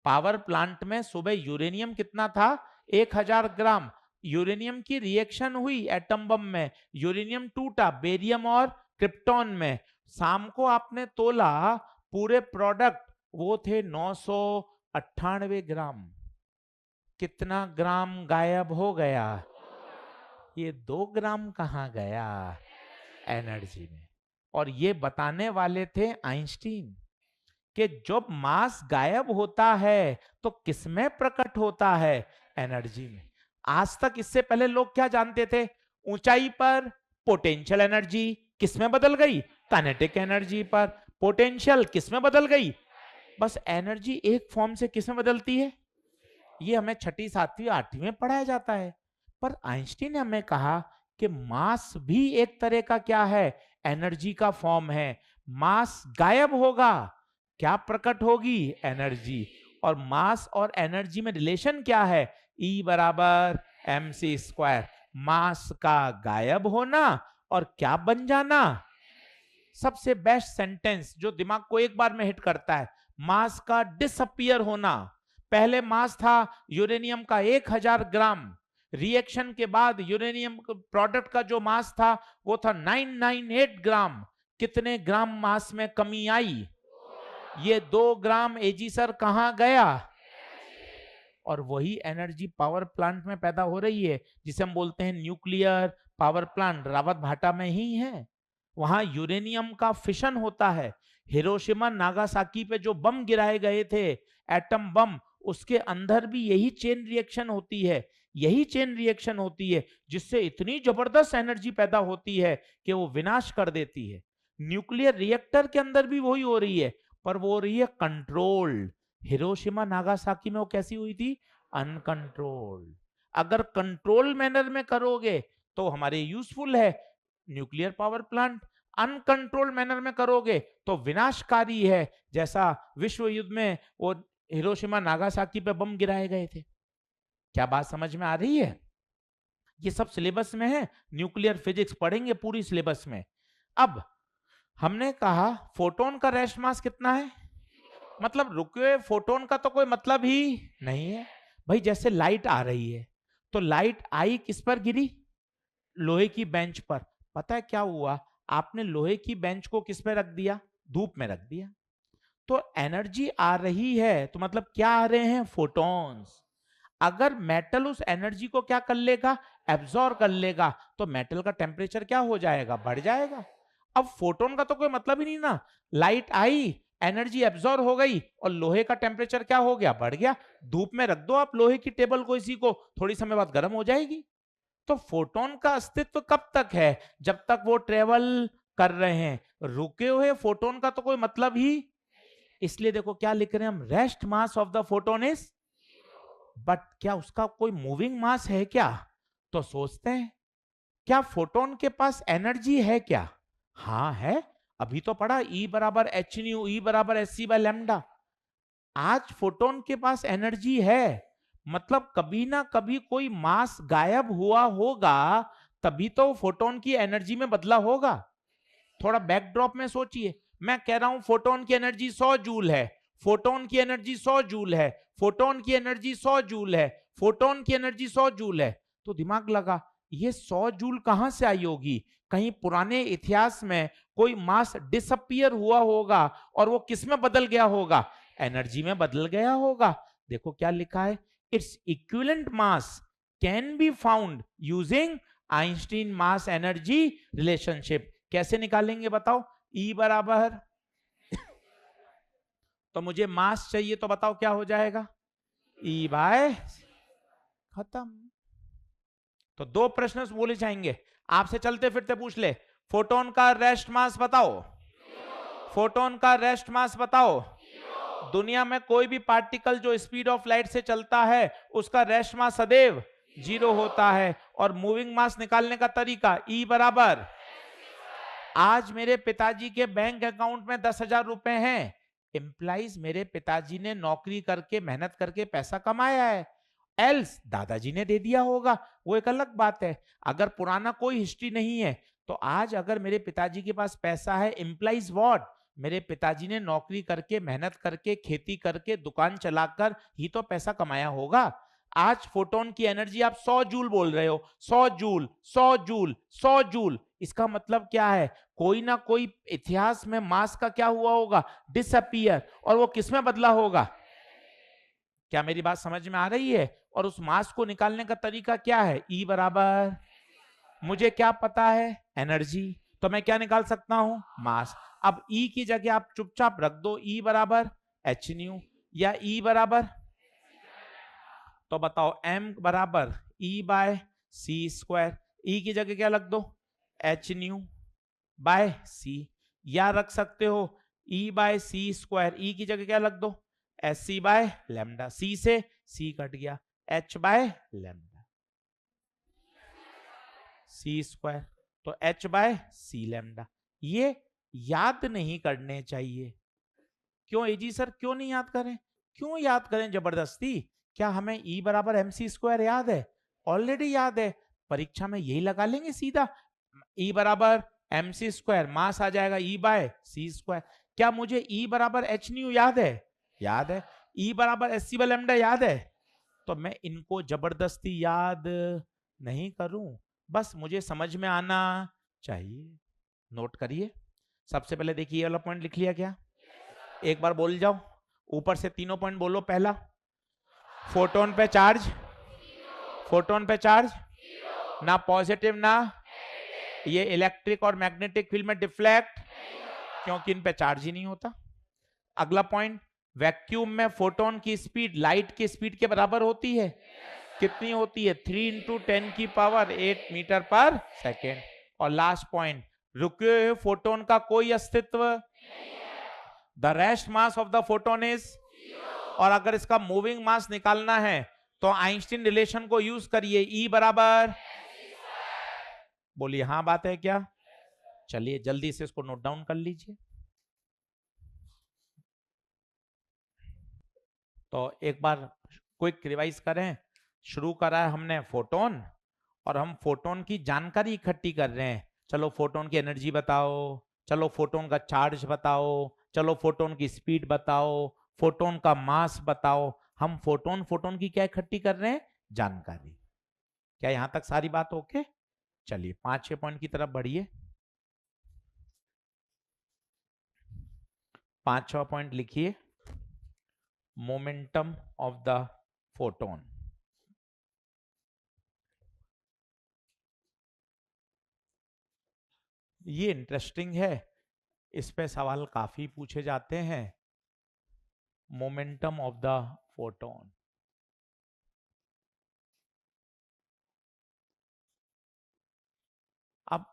पावर प्लांट में सुबह यूरेनियम कितना था, 1000 ग्राम। यूरेनियम की रिएक्शन हुई एटम बम में, यूरेनियम टूटा बेरियम और क्रिप्टॉन में। शाम को आपने तोला, पूरे प्रोडक्ट वो थे 998 ग्राम। कितना ग्राम गायब हो गया, ये 2 ग्राम कहां गया, एनर्जी में। और ये बताने वाले थे आइंस्टीन कि जब मास गायब होता है तो किसमें प्रकट होता है, एनर्जी में। आज तक इससे पहले लोग क्या जानते थे, ऊंचाई पर पोटेंशियल एनर्जी किसमें बदल गई, काइनेटिक एनर्जी पर। पोटेंशियल किसमें बदल गई, बस एनर्जी एक फॉर्म से किसमें बदलती है, ये हमें छठी सातवीं आठवीं में पढ़ाया जाता है। पर आइंस्टीन ने हमें कहा कि मास भी एक तरह का क्या है, एनर्जी का फॉर्म है। मास गायब होगा, क्या प्रकट होगी, एनर्जी। और मास और एनर्जी में रिलेशन क्या है, E बराबर mc स्क्वायर। मास का गायब होना और क्या बन जाना। सबसे बेस्ट सेंटेंस जो दिमाग को एक बार में हिट करता है, मास का डिसअपियर होना। पहले मास था यूरेनियम का 1000 ग्राम, रिएक्शन के बाद यूरेनियम प्रोडक्ट का जो मास था वो था 998 ग्राम। कितने ग्राम मास में कमी आई, ये 2 ग्राम एजी सर कहां गया। और वही एनर्जी पावर प्लांट में पैदा हो रही है जिसे हम बोलते हैं न्यूक्लियर पावर प्लांट, रावत भाटा में ही है। वहां यूरेनियम का फिशन होता है। हिरोशिमा नागासाकी पे जो बम गिराए गए थे, एटम बम, उसके अंदर भी यही चेन रिएक्शन होती है, यही चेन रिएक्शन होती है जिससे इतनी जबरदस्त एनर्जी पैदा होती है कि वो विनाश कर देती है। न्यूक्लियर रिएक्टर के अंदर भी वही हो रही है, पर वो हो रही है कंट्रोल्ड। हिरोशिमा नागासाकी में वो कैसी हुई थी? अनकंट्रोल्ड। अगर कंट्रोल मैनर में करोगे तो हमारे यूजफुल है nuclear power plant, uncontrol manner में करोगे तो विनाशकारी है, जैसा विश्व युद्ध में वो हिरोशिमा नागासाकी पे बम गिराए गए थे। क्या बात समझ में आ रही है? ये सब सिलेबस में है, न्यूक्लियर फिजिक्स पढ़ेंगे पूरी सिलेबस में। अब हमने कहा फोटोन का रेस्ट मास कितना है, मतलब रुके हुए फोटोन का तो कोई मतलब ही नहीं है भाई। जैसे लाइट आ रही है तो लाइट आई किस पर गिरी? लोहे की बेंच पर। पता है क्या हुआ? आपने लोहे की बेंच को किस पे रख दिया? धूप में रख दिया। तो एनर्जी आ रही है तो मतलब क्या आ रहे हैं? फोटॉन्स। अगर मेटल उस एनर्जी को क्या कर लेगा? एब्जॉर्ब कर लेगा, तो मेटल का टेम्परेचर क्या हो जाएगा? बढ़ जाएगा। अब फोटोन का तो कोई मतलब ही नहीं ना। लाइट आई, एनर्जी एब्जॉर्ब हो गई और लोहे का टेम्परेचर क्या हो गया? बढ़ गया। धूप में रख दो आप लोहे की टेबल को, इसी को, थोड़ी समय बाद गर्म हो जाएगी। तो फोटोन का अस्तित्व कब तक है? जब तक वो ट्रेवल कर रहे हैं। रुके हुए फोटोन का तो कोई मतलब ही, इसलिए देखो क्या लिख रहे हैं हम, rest mass of the photon is, but क्या उसका कोई मूविंग मास है क्या? तो सोचते हैं क्या फोटोन के पास एनर्जी है क्या? हाँ है, अभी तो पढ़ा E बराबर एच न्यू, E बराबर एस सी बाय लैम्डा। आज फोटोन के पास एनर्जी है, मतलब कभी ना कभी कोई मास गायब हुआ होगा, तभी तो फोटोन की एनर्जी में बदला होगा। थोड़ा बैकड्रॉप में सोचिए, मैं कह रहा हूं फोटोन की एनर्जी 100 जूल है, फोटोन की एनर्जी 100 जूल है, फोटोन की एनर्जी 100 जूल है, फोटोन की एनर्जी 100 जूल है। तो दिमाग लगा ये 100 जूल कहां से आई होगी? कहीं पुराने इतिहास में कोई मास डिसअपियर हुआ होगा और वो किस में बदल गया होगा? एनर्जी में बदल गया होगा। देखो क्या लिखा है, its equivalent mass can be found using Einstein mass energy relationship. कैसे निकालेंगे बताओ? E बराबर तो मुझे मास चाहिए तो बताओ क्या हो जाएगा? E बाय, खत्म। तो दो प्रश्न बोले जाएंगे, आपसे चलते फिरते पूछ ले, फोटोन का रेस्ट मास बताओ, फोटोन का रेस्ट मास बताओ। दुनिया में कोई भी पार्टिकल जो स्पीड ऑफ लाइट से चलता है उसका रेस्ट मास सदैव 0 होता है। और मूविंग मास निकालने का तरीका E बराबर, आज मेरे पिताजी के बैंक अकाउंट में 10,000 रुपए हैं, इंप्लाइज मेरे पिताजी ने नौकरी करके मेहनत करके पैसा कमाया है, एल्स दादाजी ने दे दिया होगा, वो एक अलग बात है। अगर पुराना कोई हिस्ट्री नहीं है तो आज अगर मेरे पिताजी के पास पैसा है, इंप्लाइज व्हाट? मेरे पिताजी ने नौकरी करके मेहनत करके खेती करके दुकान चलाकर ही तो पैसा कमाया होगा। आज फोटोन की एनर्जी आप 100 जूल बोल रहे हो, 100 जूल, 100 जूल, 100 जूल, इसका मतलब क्या है? कोई ना कोई इतिहास में मास का क्या हुआ होगा? डिसअपियर। और वो किस में बदला होगा? क्या मेरी बात समझ में आ रही है? और उस मास को निकालने का तरीका क्या है? E बराबर, मुझे क्या पता है? एनर्जी, तो मैं क्या निकाल सकता हूं? मास। अब E की जगह आप चुपचाप रख दो E बराबर एच न्यू या E बराबर, तो बताओ M बराबर E by C square. E की जगह क्या रख दो? एच न्यू बाय सी, या रख सकते हो E by C square. E की जगह क्या रख दो? S C by lambda, C से सी कट गया, H by lambda, C square, तो H बाय सी लैम्डा। ये याद नहीं करने चाहिए। क्यों एजी सर, क्यों नहीं याद करें? क्यों याद करें जबरदस्ती? क्या हमें E बराबर एम सी स्क्वायर याद है? ऑलरेडी याद है, परीक्षा में यही लगा लेंगे सीधा, E बराबर एम सी स्क्वायर, मास आ जाएगा E बाय सी स्क्वायर। क्या मुझे E बराबर एच न्यू याद है? याद है। E बराबर एस सी बाय लैम्डा याद है। तो मैं इनको जबरदस्ती याद नहीं करूं, बस मुझे समझ में आना चाहिए। नोट करिए, सबसे पहले देखिए ये वाला पॉइंट लिख लिया क्या? एक बार बोल जाओ, ऊपर से तीनों पॉइंट बोलो। पहला, फोटोन पे चार्ज, फोटोन पे चार्ज ना पॉजिटिव ना, ये इलेक्ट्रिक और मैग्नेटिक फील्ड में डिफ्लेक्ट, क्योंकि इन पे चार्ज ही नहीं होता। अगला पॉइंट, वैक्यूम में फोटोन की स्पीड लाइट की स्पीड के बराबर होती है। कितनी होती है? 3 × 10⁸ मीटर पर सेकेंड। और लास्ट पॉइंट, रुके हुए फोटोन का कोई अस्तित्व, the rest mass of the photon is, और अगर इसका मूविंग मास निकालना है तो आइंस्टीन रिलेशन को यूज करिए, E बराबर, बोलिए हाँ बात है क्या? चलिए जल्दी से इसको नोट डाउन कर लीजिए। तो एक बार क्विक रिवाइज करें। शुरू करा है हमने फोटोन, और हम फोटोन की जानकारी इकट्ठी कर रहे हैं। चलो फोटोन की एनर्जी बताओ, चलो फोटोन का चार्ज बताओ, चलो फोटोन की स्पीड बताओ, फोटोन का मास बताओ। हम फोटोन फोटोन की क्या इकट्ठी कर रहे हैं? जानकारी। क्या यहां तक सारी बात ओके? चलिए 5-6 पॉइंट की तरफ बढ़िए। 5-6 पॉइंट लिखिए। Momentum of the photon. ये इंटरेस्टिंग है, इस पे सवाल काफी पूछे जाते हैं। Momentum of the photon. अब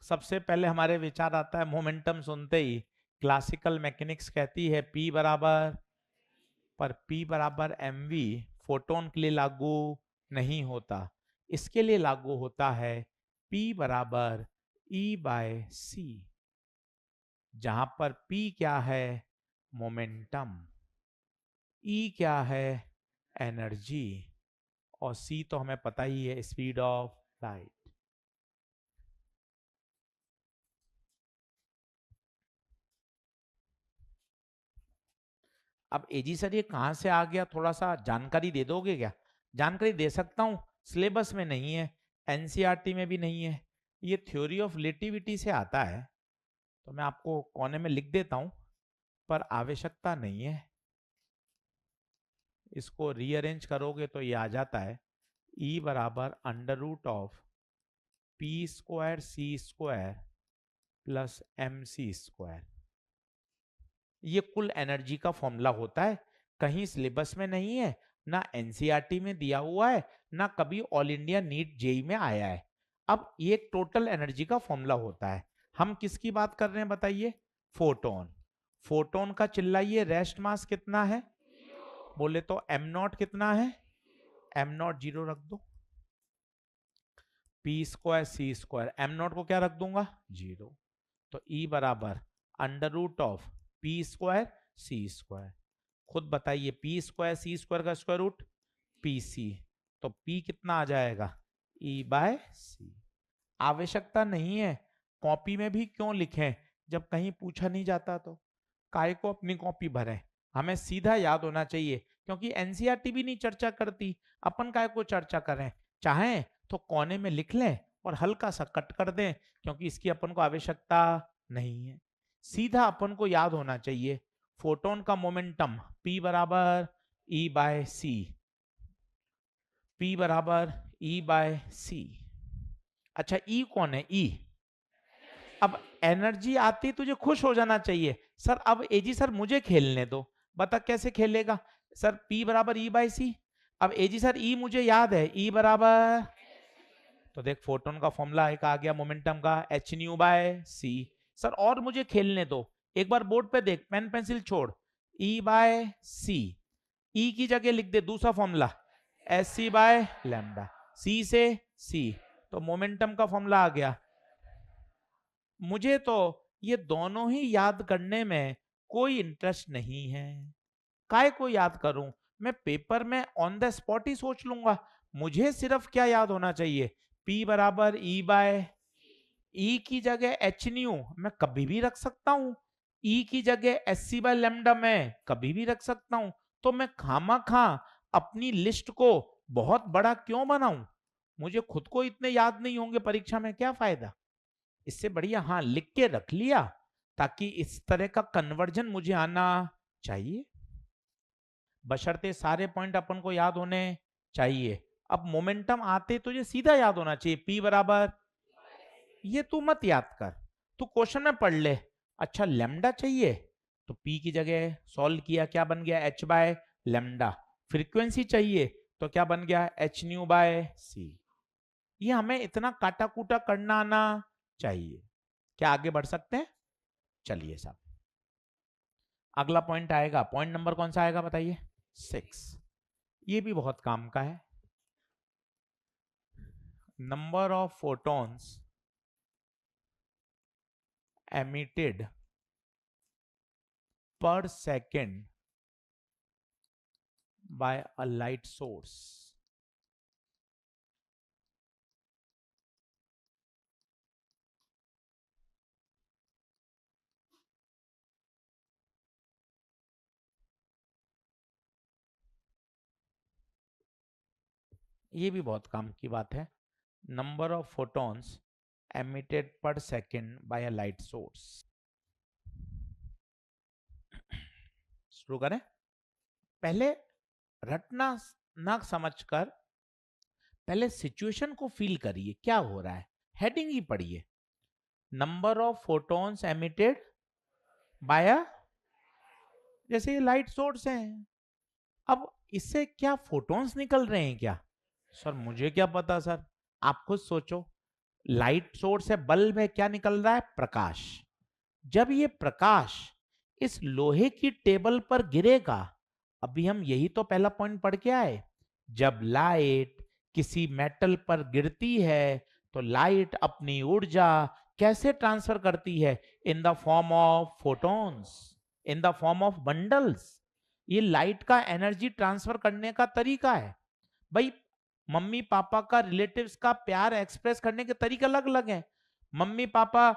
सबसे पहले हमारे विचार आता है मोमेंटम सुनते ही क्लासिकल मैकेनिक्स कहती है P बराबर, पर P बराबर mv फोटोन के लिए लागू नहीं होता। इसके लिए लागू होता है P बराबर E/c, जहां पर P क्या है? मोमेंटम, E क्या है? एनर्जी, और C तो हमें पता ही है, स्पीड ऑफ लाइट। अब एजी सर ये कहां से आ गया, थोड़ा सा जानकारी दे दोगे क्या? जानकारी दे सकता हूं, सिलेबस में नहीं है, एनसीईआरटी में भी नहीं है, ये थ्योरी ऑफ रिलेटिविटी से आता है। तो मैं आपको कोने में लिख देता हूं, पर आवश्यकता नहीं है। इसको रीअरेंज करोगे तो ये आ जाता है E बराबर √ऑफ P²C² प्लस MC²। ये कुल एनर्जी का फॉर्मूला होता है, कहीं सिलेबस में नहीं है, ना एनसीईआरटी में दिया हुआ है, ना कभी ऑल इंडिया नीट जेई में आया है। अब ये टोटल एनर्जी का फॉर्मूला होता है। हम किसकी बात कर रहे हैं बताइए? फोटोन। फोटोन का चिल्लाइए रेस्ट मास कितना है? बोले तो m0 कितना है? m0 0 रख दो, P²C², m0 को क्या रख दूंगा? 0। तो E बराबर √ऑफ P²C²। खुद बताइए P²C² का स्क्वायर रूट PC, तो P कितना आ जाएगा? E/c। आवश्यकता नहीं है कॉपी में भी क्यों लिखें जब कहीं पूछा नहीं जाता, तो काय को अपनी कॉपी भरें? हमें सीधा याद होना चाहिए, क्योंकि एनसीईआरटी भी नहीं चर्चा करती, अपन काय को चर्चा करें? चाहें तो कोने में लिख लें और हल्का सा कट कर दें, क्योंकि इसकी अपन को आवश्यकता नहीं है। सीधा अपन को याद होना चाहिए फोटोन का मोमेंटम P बराबर E/c, P बराबर E/c। अच्छा E कौन है? E। अब एनर्जी आती तुझे खुश हो जाना चाहिए, सर अब एजी सर मुझे खेलने दो, बता कैसे खेलेगा? सर P बराबर E/c। अब एजी सर E मुझे याद है, E बराबर, तो देख फोटोन का फॉर्मूला एक आ गया मोमेंटम का, hν/c। सर और मुझे खेलने दो, एक बार बोर्ड पे देख, पेन पेंसिल छोड़, E/c। E की जगह लिख दे दूसरा फॉर्मूला sc/λ, C से C, तो मोमेंटम का फॉर्मूला आ गया। मुझे तो ये दोनों ही याद करने में कोई इंटरेस्ट नहीं है, काय को याद करूं? मैं पेपर में ऑन द स्पॉट ही सोच लूंगा। मुझे सिर्फ क्या याद होना चाहिए? P बराबर E की जगह hν मैं कभी भी रख सकता हूं, E की जगह sc/λ मैं कभी भी रख सकता हूं। तो मैं खामा अपनी लिस्ट को बहुत बड़ा क्यों बनाऊं? मुझे खुद को इतने याद नहीं होंगे परीक्षा में, क्या फायदा? इससे बढ़िया हाँ लिख के रख लिया, ताकि इस तरह का कन्वर्जन मुझे आना चाहिए, बशर्ते सारे पॉइंट अपन को याद होने चाहिए। अब मोमेंटम आते तो ये सीधा याद होना चाहिए, P बराबर, ये तू मत याद कर, तू क्वेश्चन में पढ़ ले। अच्छा लैम्डा चाहिए, तो P की जगह सॉल्व किया, क्या बन गया? h/λ। फ्रीक्वेंसी चाहिए तो क्या बन गया? hν/c। ये हमें इतना काटा कूटा करना आना चाहिए। क्या आगे बढ़ सकते हैं? चलिए साहब, अगला पॉइंट आएगा। पॉइंट नंबर कौन सा आएगा बताइए? 6। ये भी बहुत काम का है। Number of photons emitted per second by a light source. ये भी बहुत काम की बात है। Number of photons emitted per second by a light source. शुरू करें? पहले रटना ना समझकर पहले सिचुएशन को फील करिए, क्या हो रहा है। हेडिंग ही पढ़िए, number of photons emitted by a, जैसे ये लाइट सोर्स है, अब इससे क्या फोटॉन्स निकल रहे हैं क्या? सर मुझे क्या पता सर, आप खुद सोचो। लाइट सोर्स है, बल्ब है, क्या निकल रहा है? प्रकाश। जब ये प्रकाश इस लोहे की टेबल पर गिरेगा, अभी हम यही तो पहला पॉइंट पढ़ के आए, जब लाइट किसी मेटल पर गिरती है तो लाइट अपनी ऊर्जा कैसे ट्रांसफर करती है? In the form of photons, in the form of bundles. ये लाइट का एनर्जी ट्रांसफर करने का तरीका है भाई। मम्मी पापा का, रिलेटिव्स का प्यार एक्सप्रेस करने के तरीके अलग अलग हैं। मम्मी पापा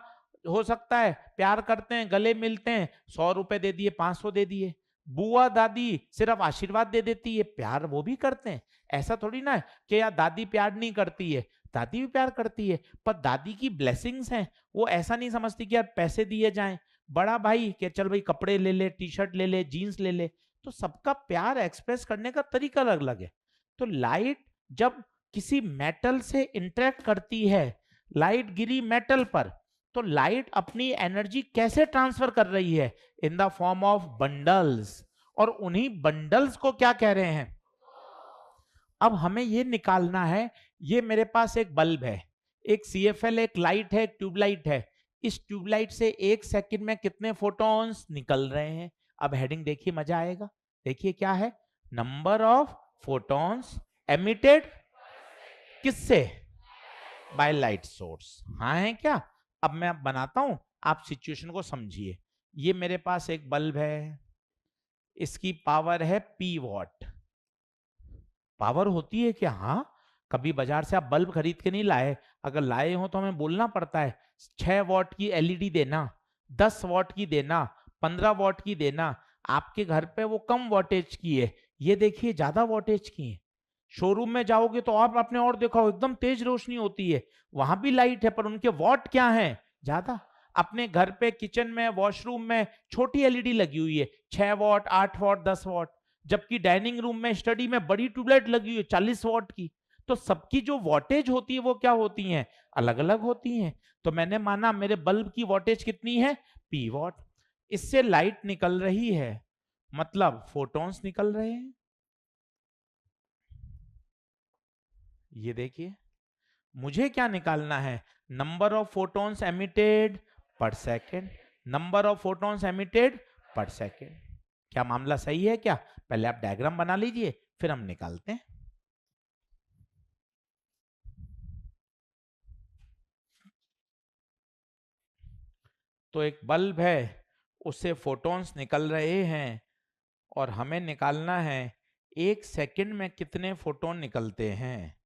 हो सकता है प्यार करते हैं, गले मिलते हैं, 100 रुपए दे दिए, 500 दे दिए। बुआ दादी सिर्फ आशीर्वाद दे देती है, प्यार वो भी करते हैं। ऐसा थोड़ी ना है कि यार दादी प्यार नहीं करती है, दादी भी प्यार करती है, पर दादी की ब्लेसिंग्स हैं, वो ऐसा नहीं समझती कि यार पैसे दिए जाएं। बड़ा भाई कि चल भाई कपड़े ले ले, टी शर्ट ले ले, जीन्स ले ले। तो सबका प्यार एक्सप्रेस करने का तरीका अलग अलग है। तो लाइट जब किसी मेटल से इंटरेक्ट करती है, लाइट गिरी मेटल पर, तो लाइट अपनी एनर्जी कैसे ट्रांसफर कर रही है? In the form of bundles. और उन्हीं बंडल्स को क्या कह रहे हैं? अब हमें ये निकालना है, ये मेरे पास एक बल्ब है, एक CFL, एक लाइट है, एक ट्यूबलाइट है। इस ट्यूबलाइट से 1 सेकंड में कितने फोटॉन्स निकल रहे हैं? अब हेडिंग देखिए, मजा आएगा। देखिए क्या है, नंबर ऑफ फोटॉन्स एमिटेड किससे? By light source. हाँ है क्या? अब मैं बनाता हूं, आप सिचुएशन को समझिए। ये मेरे पास एक बल्ब है, इसकी पावर है P वॉट। पावर होती है क्या? हाँ, कभी बाजार से आप बल्ब खरीद के नहीं लाए? अगर लाए हो तो हमें बोलना पड़ता है 6 वॉट की LED देना, 10 वॉट की देना, 15 वॉट की देना। आपके घर पे वो कम वॉटेज की है, ये देखिए ज्यादा वॉटेज की है। शोरूम में जाओगे तो आप आपने और देखा हो, एकदम तेज रोशनी होती है, वहां भी लाइट है पर उनके वॉट क्या है? ज्यादा। अपने घर पे किचन में, वॉशरूम में छोटी LED लगी हुई है, 6 वॉट, 8 वॉट, 10 वॉट। जबकि डाइनिंग रूम में, स्टडी में बड़ी ट्यूबलाइट लगी हुई है 40 वॉट की। तो सबकी जो वॉटेज होती है वो क्या होती है? अलग अलग होती हैं। तो मैंने माना मेरे बल्ब की वॉटेज कितनी है? P what. इससे लाइट निकल रही है, मतलब फोटॉन्स निकल रहे हैं। ये देखिए, मुझे क्या निकालना है? Number of photons emitted per second, number of photons emitted per second. क्या मामला सही है क्या? पहले आप डायग्राम बना लीजिए, फिर हम निकालते हैं। तो एक बल्ब है, उससे फोटॉन्स निकल रहे हैं और हमें निकालना है 1 सेकंड में कितने फोटोन निकलते हैं।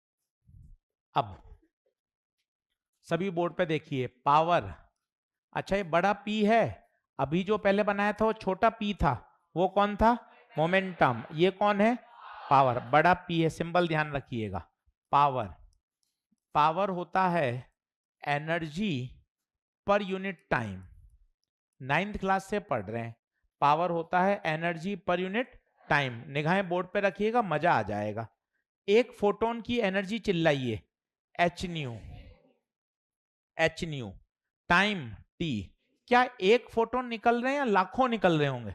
अब सभी बोर्ड पे देखिए, पावर। अच्छा ये बड़ा P है, अभी जो पहले बनाया था वो छोटा P था, वो कौन था? मोमेंटम। ये कौन है? पावर। बड़ा P है, सिंबल ध्यान रखिएगा। पावर, पावर होता है energy per unit time. 9th class से पढ़ रहे हैं। पावर होता है एनर्जी पर यूनिट टाइम। निगाहें बोर्ड पे रखिएगा, मजा आ जाएगा। एक फोटोन की एनर्जी चिल्लाइए, h nu, h nu. Time T। क्या एक फोटोन निकल रहे हैं या लाखों निकल रहे होंगे?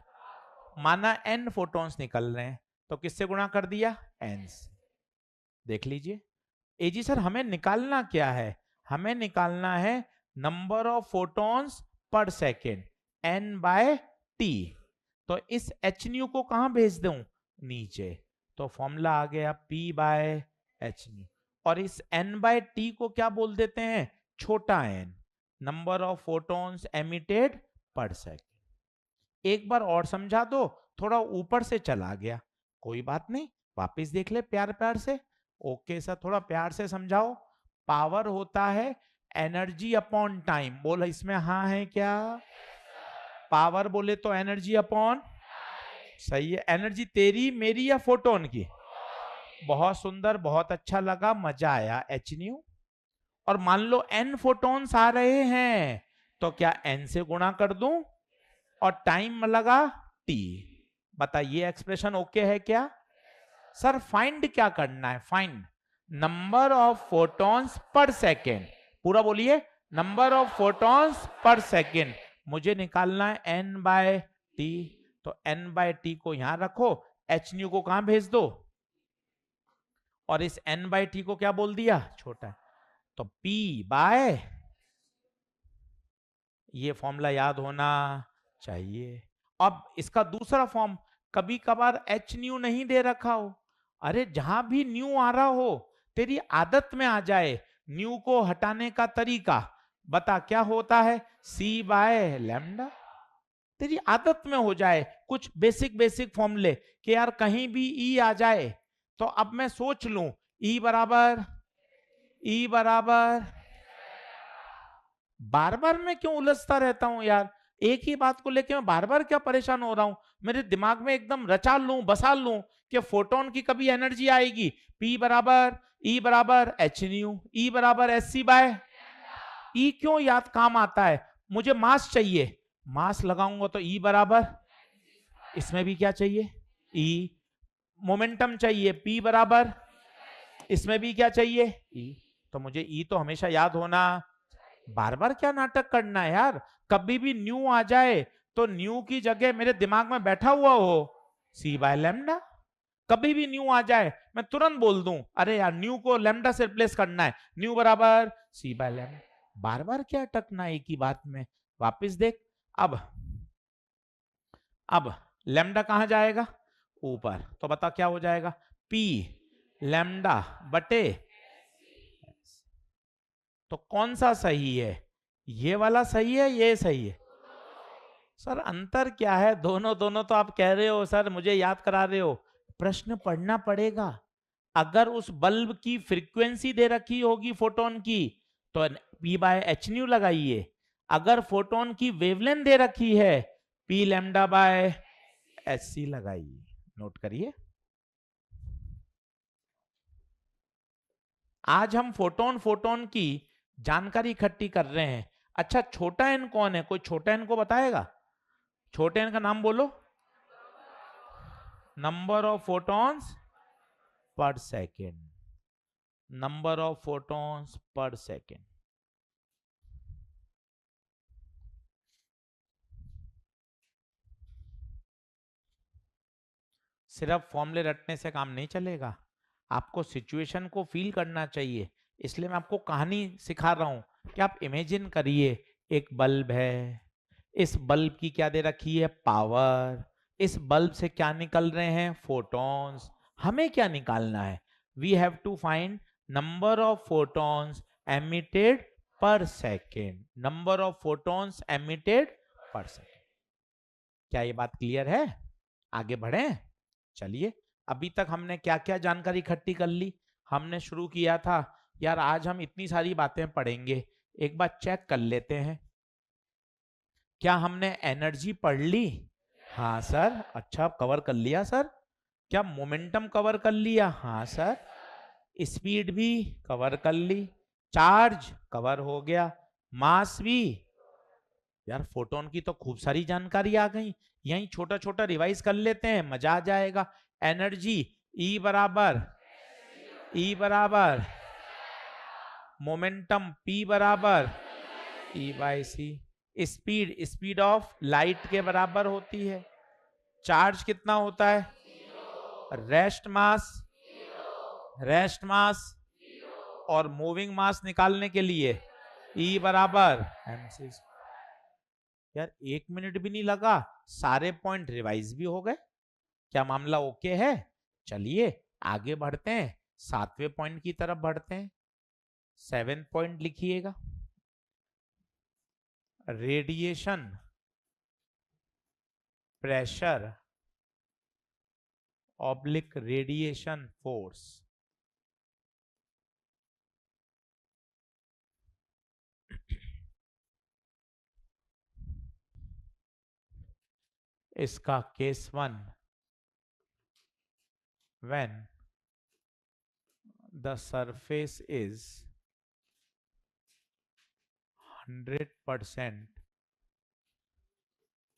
माना N फोटॉन्स निकल रहे हैं, तो किससे गुणा कर दिया? N से। देख लीजिए। एजी सर हमें निकालना क्या है? हमें निकालना है number of photons per second n/t। तो इस h न्यू को कहां भेज दूं, नीचे। तो फॉर्मूला आ गया p/h न्यू। और इस n/t को क्या बोल देते हैं, छोटा n, number of photons emitted per second. एक बार और समझा दो, थोड़ा ऊपर से चला गया, कोई बात नहीं, वापस देख ले प्यार प्यार से। ओके सर, थोड़ा प्यार से समझाओ। पावर होता है एनर्जी अपॉन टाइम, बोल इसमें हाँ है क्या? पावर बोले तो एनर्जी अपॉन, सही है। एनर्जी तेरी मेरी या फोटोन की? बहुत सुंदर, बहुत अच्छा लगा, मजा आया। H new. और मान लो n फोटॉन्स आ रहे हैं, तो क्या n से गुणा कर दूं और टाइम लगा t। बताइए एक्सप्रेशन ओके है क्या? सर फाइंड क्या करना है? Find number of photons per second, पूरा बोलिए, number of photons per second मुझे निकालना है n/t। तो n/t को यहां रखो, h न्यू को कहां भेज दो, और इस n/t को क्या बोल दिया, छोटा है। तो p/, ये फॉर्मूला याद होना चाहिए। अब इसका दूसरा फॉर्म, कभी कभार h न्यू नहीं दे रखा हो, अरे जहां भी न्यू आ रहा हो, तेरी आदत में आ जाए न्यू को हटाने का तरीका, बता क्या होता है, c/λ। तेरी आदत में हो जाए कुछ बेसिक बेसिक फॉर्मूले कि यार कहीं भी ई आ जाए तो अब मैं सोच लूं ई बराबर, बार बार मैं क्यों उलझता रहता हूं यार, एक ही बात को लेके मैं बार बार क्या परेशान हो रहा हूं। मेरे दिमाग में एकदम रचा लूं, बसा लूं कि फोटोन की कभी एनर्जी आएगी P बराबर E बराबर h न्यू, E बराबर hc/, E क्यों याद काम आता है, मुझे मास चाहिए, मास लगाऊंगा तो E बराबर, इसमें भी क्या चाहिए E, मोमेंटम चाहिए P बराबर, इसमें भी क्या चाहिए E। तो मुझे E तो हमेशा याद होना, बार बार क्या नाटक करना है यार। कभी भी न्यू आ जाए तो न्यू की जगह मेरे दिमाग में बैठा हुआ हो c/λ। कभी भी न्यू आ जाए मैं तुरंत बोल दूं अरे यार न्यू को लैम्डा से रिप्लेस करना है, न्यू बराबर c/λ। बार बार क्या अटकना एक ही बात में, वापस देख। अब लैम्डा कहां जाएगा, ऊपर, तो बता क्या हो जाएगा, p/λ/, तो कौन सा सही है, ये वाला सही है ये सही है? सर अंतर क्या है, दोनों दोनों तो आप कह रहे हो सर, मुझे याद करा रहे हो, प्रश्न पढ़ना पड़ेगा। अगर उस बल्ब की फ्रीक्वेंसी दे रखी होगी फोटोन की तो p/h न्यू लगाइए, अगर फोटोन की वेवलेंथ दे रखी है p/λ/hc लगाइए। नोट करिए, आज हम फोटोन की जानकारी इकट्ठी कर रहे हैं। अच्छा छोटा एन कौन है, कोई छोटा एन को बताएगा, छोटे एन का नाम बोलो, number of photons per second, number of photons per second. सिर्फ फॉर्मूले रटने से काम नहीं चलेगा, आपको सिचुएशन को फील करना चाहिए। इसलिए मैं आपको कहानी सिखा रहा हूं कि आप इमेजिन करिए एक बल्ब है, इस बल्ब की क्या दे रखी है, पावर, इस बल्ब से क्या निकल रहे हैं, फोटॉन्स। हमें क्या निकालना है, we have to find number of photons emitted per second, number of photons emitted per second. क्या ये बात क्लियर है, आगे बढ़े? चलिए, अभी तक हमने क्या क्या जानकारी इकट्ठी कर ली। हमने शुरू किया था यार आज हम इतनी सारी बातें पढ़ेंगे, एक बार चेक कर लेते हैं क्या हमने एनर्जी पढ़ ली। हाँ सर, अच्छा कवर कर लिया सर। क्या मोमेंटम कवर कर लिया? हाँ सर। स्पीड भी कवर कर ली, चार्ज कवर हो गया, मास भी। यार फोटोन की तो खूब सारी जानकारी आ गई, यही छोटा छोटा रिवाइज कर लेते हैं, मजा आ जाएगा। एनर्जी E बराबर मोमेंटम P बराबर E/c, स्पीड ऑफ लाइट के बराबर होती है, चार्ज कितना होता है, रेस्ट मास और मूविंग मास निकालने के लिए E बराबर mc। यार 1 मिनट भी नहीं लगा, सारे पॉइंट रिवाइज भी हो गए। क्या मामला ओके है? चलिए आगे बढ़ते हैं, 7वें पॉइंट की तरफ बढ़ते हैं। 7 पॉइंट लिखिएगा, radiation pressure oblique radiation force. इसका case 1, when the surface is 100%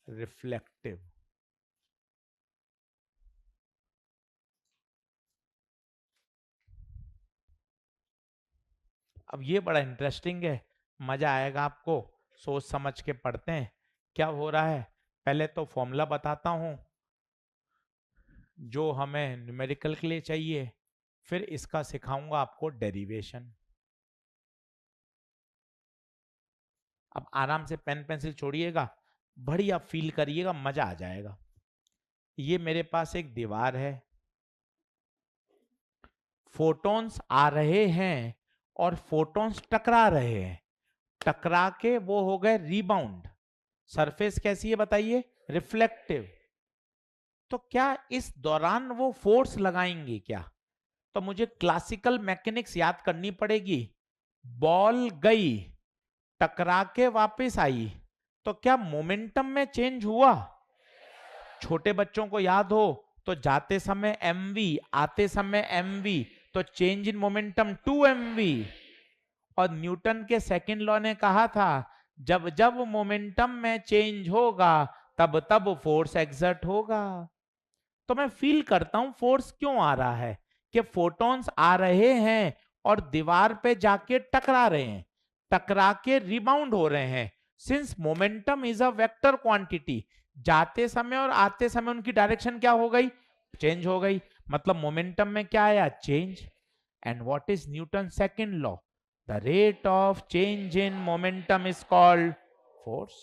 reflective। अब ये बड़ा इंटरेस्टिंग है, मजा आएगा आपको, सोच समझ के पढ़ते हैं क्या हो रहा है। पहले तो फॉर्मूला बताता हूं जो हमें न्यूमेरिकल के लिए चाहिए, फिर इसका सिखाऊंगा आपको डेरिवेशन। अब आराम से पेन पेंसिल छोड़िएगा, बढ़िया फील करिएगा, मजा आ जाएगा। ये मेरे पास एक दीवार है, फोटॉन्स आ रहे हैं और फोटॉन्स टकरा रहे हैं, टकरा के वो हो गए रीबाउंड। सरफेस कैसी है बताइए? रिफ्लेक्टिव। तो क्या इस दौरान वो फोर्स लगाएंगे क्या? तो मुझे क्लासिकल मैकेनिक्स याद करनी पड़ेगी। बॉल गई, टकरा के वापस आई, तो क्या मोमेंटम में चेंज हुआ? छोटे बच्चों को याद हो तो जाते समय mv, आते समय mv, तो चेंज इन मोमेंटम 2mv। और न्यूटन के सेकंड लॉ ने कहा था जब जब मोमेंटम में चेंज होगा तब तब फोर्स एक्सर्ट होगा। तो मैं फील करता हूं फोर्स क्यों आ रहा है, कि फोटॉन्स आ रहे हैं और दीवार पे जाके टकरा रहे हैं, टकरा के रिबाउंड हो रहे हैं। Since momentum is a vector quantity, जाते समय और आते समय उनकी डायरेक्शन क्या हो गई? चेंज हो गई। मतलब मोमेंटम में क्या आया? Change. And what is Newton second law? The rate of change in momentum is called force.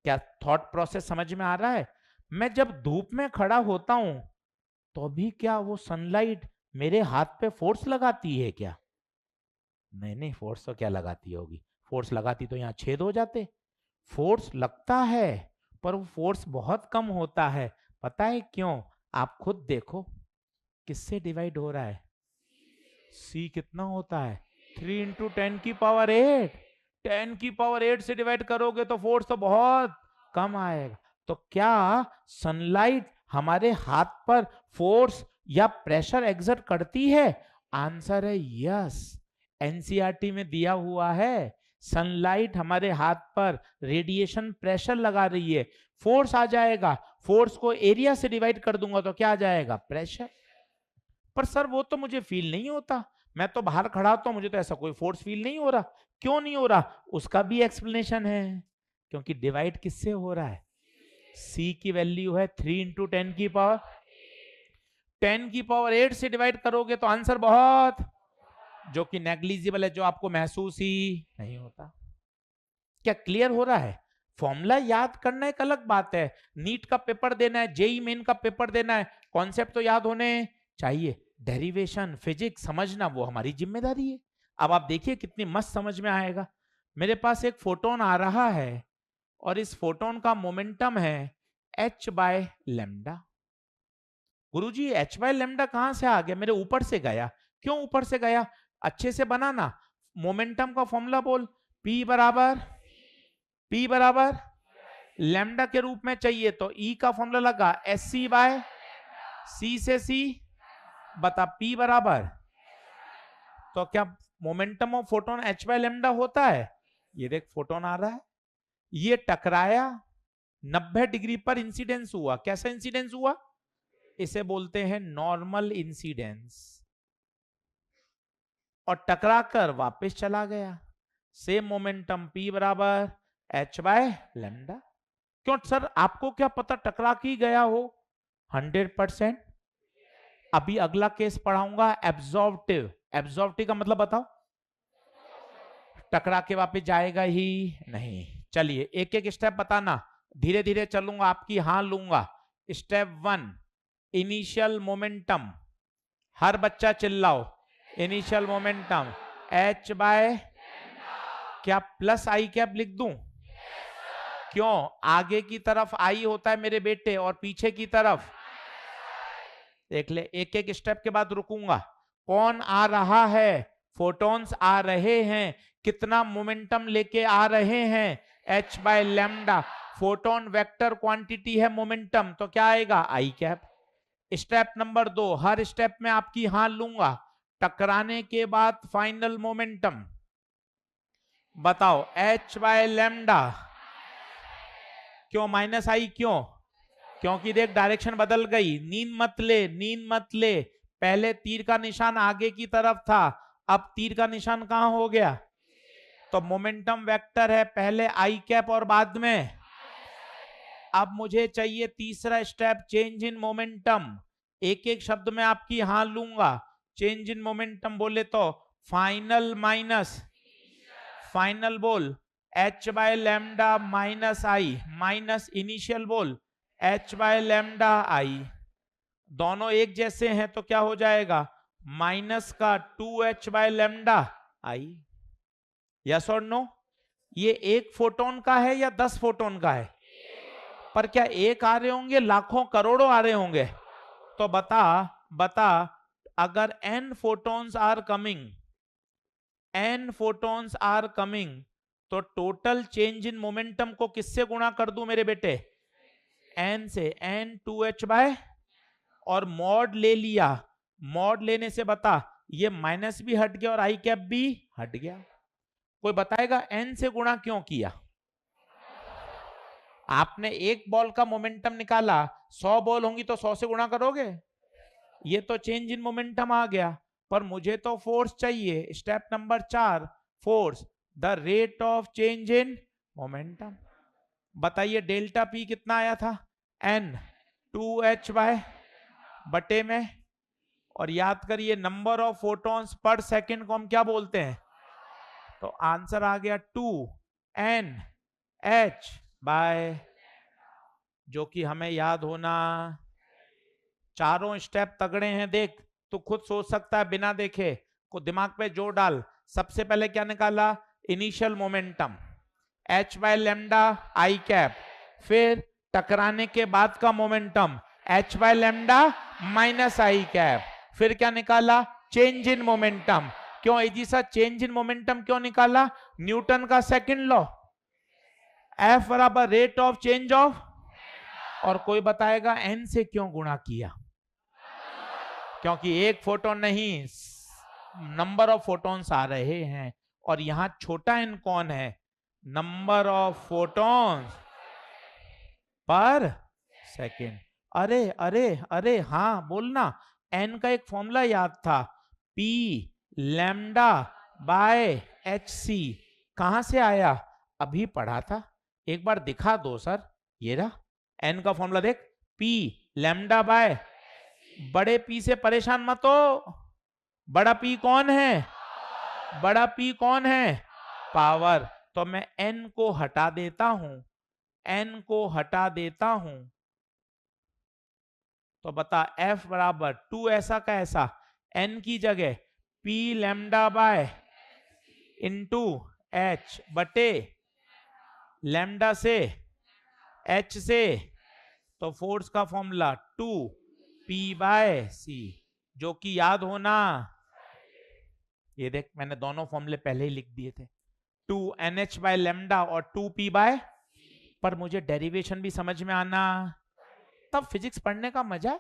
क्या थॉट प्रोसेस समझ में आ रहा है? मैं जब धूप में खड़ा होता हूं तो भी क्या वो सनलाइट मेरे हाथ पे फोर्स लगाती है क्या? नहीं नहीं, फोर्स तो क्या लगाती होगी, फोर्स लगाती तो यहाँ छेद हो जाते। फोर्स लगता है पर वो फोर्स बहुत कम होता है। पता है क्यों? आप खुद देखो, किससे डिवाइड हो रहा है? सी कितना होता है? 3 × 10⁸। 10⁸ से डिवाइड करोगे तो फोर्स तो बहुत कम आएगा। तो क्या सनलाइट हमारे हाथ पर फोर्स या प्रेशर एक्सर्ट करती है? आंसर है यस। एनसीईआरटी में दिया हुआ है, सनलाइट हमारे हाथ पर रेडिएशन प्रेशर लगा रही है, फोर्स आ जाएगा, फोर्स को एरिया से डिवाइड कर दूंगा तो क्या आ जाएगा? प्रेशर। पर सर वो तो मुझे फील नहीं होता, मैं तो बाहर खड़ा होता हूं, मुझे तो ऐसा कोई फोर्स फील नहीं हो रहा। क्यों नहीं हो रहा? उसका भी एक्सप्लेनेशन है, क्योंकि डिवाइड किससे हो रहा है? C की वैल्यू है 3 × 10⁸। 10⁸ से डिवाइड करोगे तो आंसर बहुत, जो कि नेग्लिजिबल है, जो आपको महसूस ही नहीं होता। क्या क्लियर हो रहा है? फॉर्मूला याद करना एक अलग बात है, नीट का पेपर देना है, जेई मेन का पेपर देना है, कॉन्सेप्ट तो याद होने चाहिए। डेरिवेशन फिजिक्स समझना वो हमारी जिम्मेदारी है। अब आप देखिए कितनी मस्त समझ में आएगा। मेरे पास एक फोटोन आ रहा है और इस फोटोन का मोमेंटम है h/λ। गुरुजी h/λ कहां से आ गया? मेरे ऊपर से गया। क्यों ऊपर से गया? अच्छे से बनाना, मोमेंटम का फॉर्मूला बोल। P बराबर लैम्डा के रूप में चाहिए तो E का फॉर्मूला लगा SC/C से C। बता P बराबर, तो क्या मोमेंटम ऑफ फोटोन h/λ होता है? ये देख फोटोन आ रहा है, ये टकराया, 90 डिग्री पर इंसिडेंस हुआ। कैसा इंसिडेंस हुआ? इसे बोलते हैं नॉर्मल इंसिडेंस, और टकरा कर वापस चला गया। सेम मोमेंटम P बराबर h/λ। क्यों सर, आपको क्या पता टकरा की गया हो? 100%। अभी अगला केस पढ़ाऊंगा एब्जॉर्प्टिव। एब्जॉर्प्टिव का मतलब बताओ? टकरा के वापस जाएगा ही नहीं। चलिए एक एक स्टेप बताना, धीरे धीरे चलूंगा, आपकी हाँ लूंगा। स्टेप 1 इनिशियल मोमेंटम, हर बच्चा चिल्लाओ। इनिशियल मोमेंटम h बाय, क्या प्लस आई कैप लिख दूं? क्यों? आगे की तरफ आई होता है मेरे बेटे और पीछे की तरफ, देख ले एक एक स्टेप के बाद रुकूंगा। कौन आ रहा है? फोटॉन्स आ रहे हैं। कितना मोमेंटम लेके आ रहे हैं? h by lambda. Photon vector quantity है मोमेंटम, तो क्या आएगा? आई कैप। स्टेप नंबर 2, हर स्टेप में आपकी हाँ लूंगा। टकराने के बाद फाइनल मोमेंटम बताओ। h by lambda. क्यों माइनस आई? क्यों? क्योंकि देख डायरेक्शन बदल गई। नींद मत ले, नींद मत ले। पहले तीर का निशान आगे की तरफ था, अब तीर का निशान कहां हो गया? तो मोमेंटम वेक्टर है, पहले आई कैप और बाद में। अब मुझे चाहिए तीसरा स्टेप, चेंज इन मोमेंटम। एक एक शब्द में आपकी हाँ लूंगा। चेंज इन मोमेंटम बोले तो फाइनल माइनस फाइनल बोल h by lambda minus I, minus initial बोल h बाय लैम्डा आई। दोनों एक जैसे हैं तो क्या हो जाएगा? माइनस का 2h by lambda I. Yes और नो? ये एक फोटोन का है या 10 फोटोन का है? पर क्या एक आ रहे होंगे, लाखों करोड़ों आ रहे होंगे? तो बता बता, अगर n photons are coming, n photons are coming, तो टोटल चेंज इन मोमेंटम को किससे गुणा कर दूं मेरे बेटे? n से। n 2h बाय, और मॉड ले लिया। मॉड लेने से बता, ये माइनस भी हट गया और आई कैप भी हट गया। कोई बताएगा n से गुणा क्यों किया? आपने एक बॉल का मोमेंटम निकाला, 100 बॉल होंगी तो 100 से गुणा करोगे? ये तो चेंज इन मोमेंटम आ गया, पर मुझे तो फोर्स चाहिए। Step number 4, force, the rate of change in momentum. बताइए डेल्टा पी कितना आया था? n 2h बाय बटे में, और याद करिए number of photons per second को हम क्या बोलते हैं? तो आंसर आ गया 2nh बाय, जो कि हमें याद होना। चारों स्टेप तगड़े हैं, देख तू खुद सोच सकता है बिना देखे, को दिमाग पे जोर डाल। सबसे पहले क्या निकाला? Initial momentum h by lambda I cap, फिर टकराने के बाद का momentum h by lambda minus I cap, फिर क्या निकाला? Change in momentum. क्यों ऐसा चेंज इन मोमेंटम क्यों निकाला? न्यूटन का सेकंड लॉ, F बराबर रेट ऑफ चेंज ऑफ। और कोई बताएगा n से क्यों गुणा किया? क्योंकि एक फोटोन नहीं, नंबर ऑफ फोटॉन्स आ रहे हैं, और यहां छोटा n कौन है? Number of photons per second. अरे अरे अरे हाँ बोलना, n का एक फॉर्मूला याद था, P लैम्डा बाय hc। कहां से आया? अभी पढ़ा था, एक बार दिखा दो सर। ये रहा n का फॉर्मूला, देख, P लैम्डा बाय, बड़े P से परेशान मत हो। बड़ा P कौन है? बड़ा P कौन है? पावर। तो मैं n को हटा देता हूं, n को हटा देता हूं, तो बता F बराबर 2 ऐसा का ऐसा, n की जगह P lambda by into h बटे लैम्डा से h से, तो फोर्स का फॉर्मूला 2p बाय c, जो कि याद होना। ये देख मैंने दोनों फॉर्मूले पहले ही लिख दिए थे, 2nh बाय लैम्डा और 2p बाय, पर मुझे डेरिवेशन भी समझ में आना, तब फिजिक्स पढ़ने का मजा है।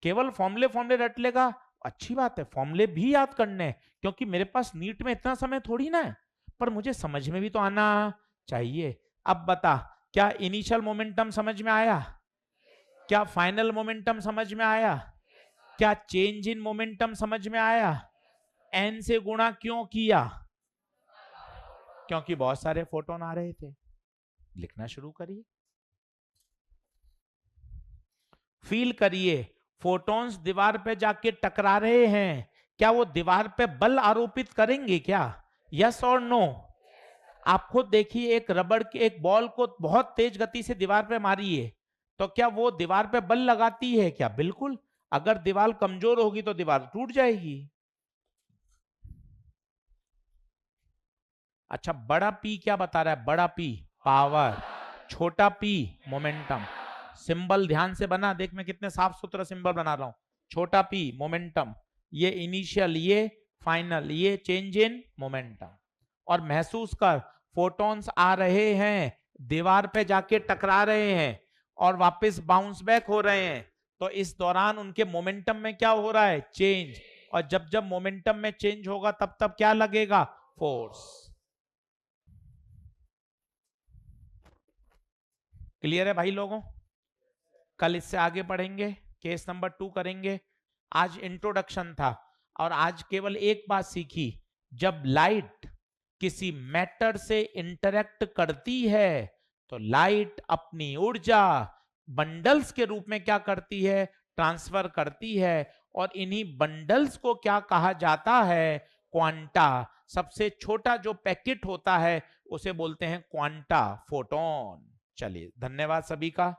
केवल फॉर्मूले फॉर्मूले रट लेगा, अच्छी बात है, फॉर्मूले भी याद करने, क्योंकि मेरे पास नीट में इतना समय थोड़ी ना है, पर मुझे समझ में भी तो आना चाहिए। अब बता, क्या इनिशियल मोमेंटम समझ में आया? क्या फाइनल मोमेंटम समझ में आया? क्या चेंज इन मोमेंटम समझ में आया? n से गुणा क्यों किया? क्योंकि बहुत सारे फोटोन आ रहे थे। लिखना शुरू करिए, फील करिए, फोटॉन्स दीवार पे जाके टकरा रहे हैं, क्या वो दीवार पे बल आरोपित करेंगे क्या? यस और नो? आप खुद देखिए, एक रबड़ के एक बॉल को बहुत तेज गति से दीवार पे मारिए, तो क्या वो दीवार पे बल लगाती है क्या? बिल्कुल। अगर दीवार कमजोर होगी तो दीवार टूट जाएगी। अच्छा, बड़ा पी क्या बता रहा है? बड़ा पी पावर, छोटा पी मोमेंटम। सिंबल ध्यान से बना, देख मैं कितने साफ सुथरा सिंबल बना रहा हूं। छोटा पी मोमेंटम, ये इनिशियल, ये फाइनल, ये चेंज इन मोमेंटम। और महसूस कर, फोटॉन्स आ रहे हैं, दीवार पे जाके टकरा रहे हैं और वापस बाउंस बैक हो रहे हैं, तो इस दौरान उनके मोमेंटम में क्या हो रहा है? चेंज। और जब जब मोमेंटम में चेंज होगा तब तब क्या लगेगा? फोर्स। क्लियर है भाई लोगों? कल इससे आगे बढ़ेंगे, केस नंबर 2 करेंगे। आज इंट्रोडक्शन था और आज केवल एक बात सीखी, जब लाइट किसी मैटर से इंटरेक्ट करती है तो लाइट अपनी ऊर्जा बंडल्स के रूप में क्या करती है? ट्रांसफर करती है। और इन्हीं बंडल्स को क्या कहा जाता है? क्वांटा। सबसे छोटा जो पैकेट होता है उसे बोलते हैं क्वांटा, फोटोन। चलिए, धन्यवाद सभी का।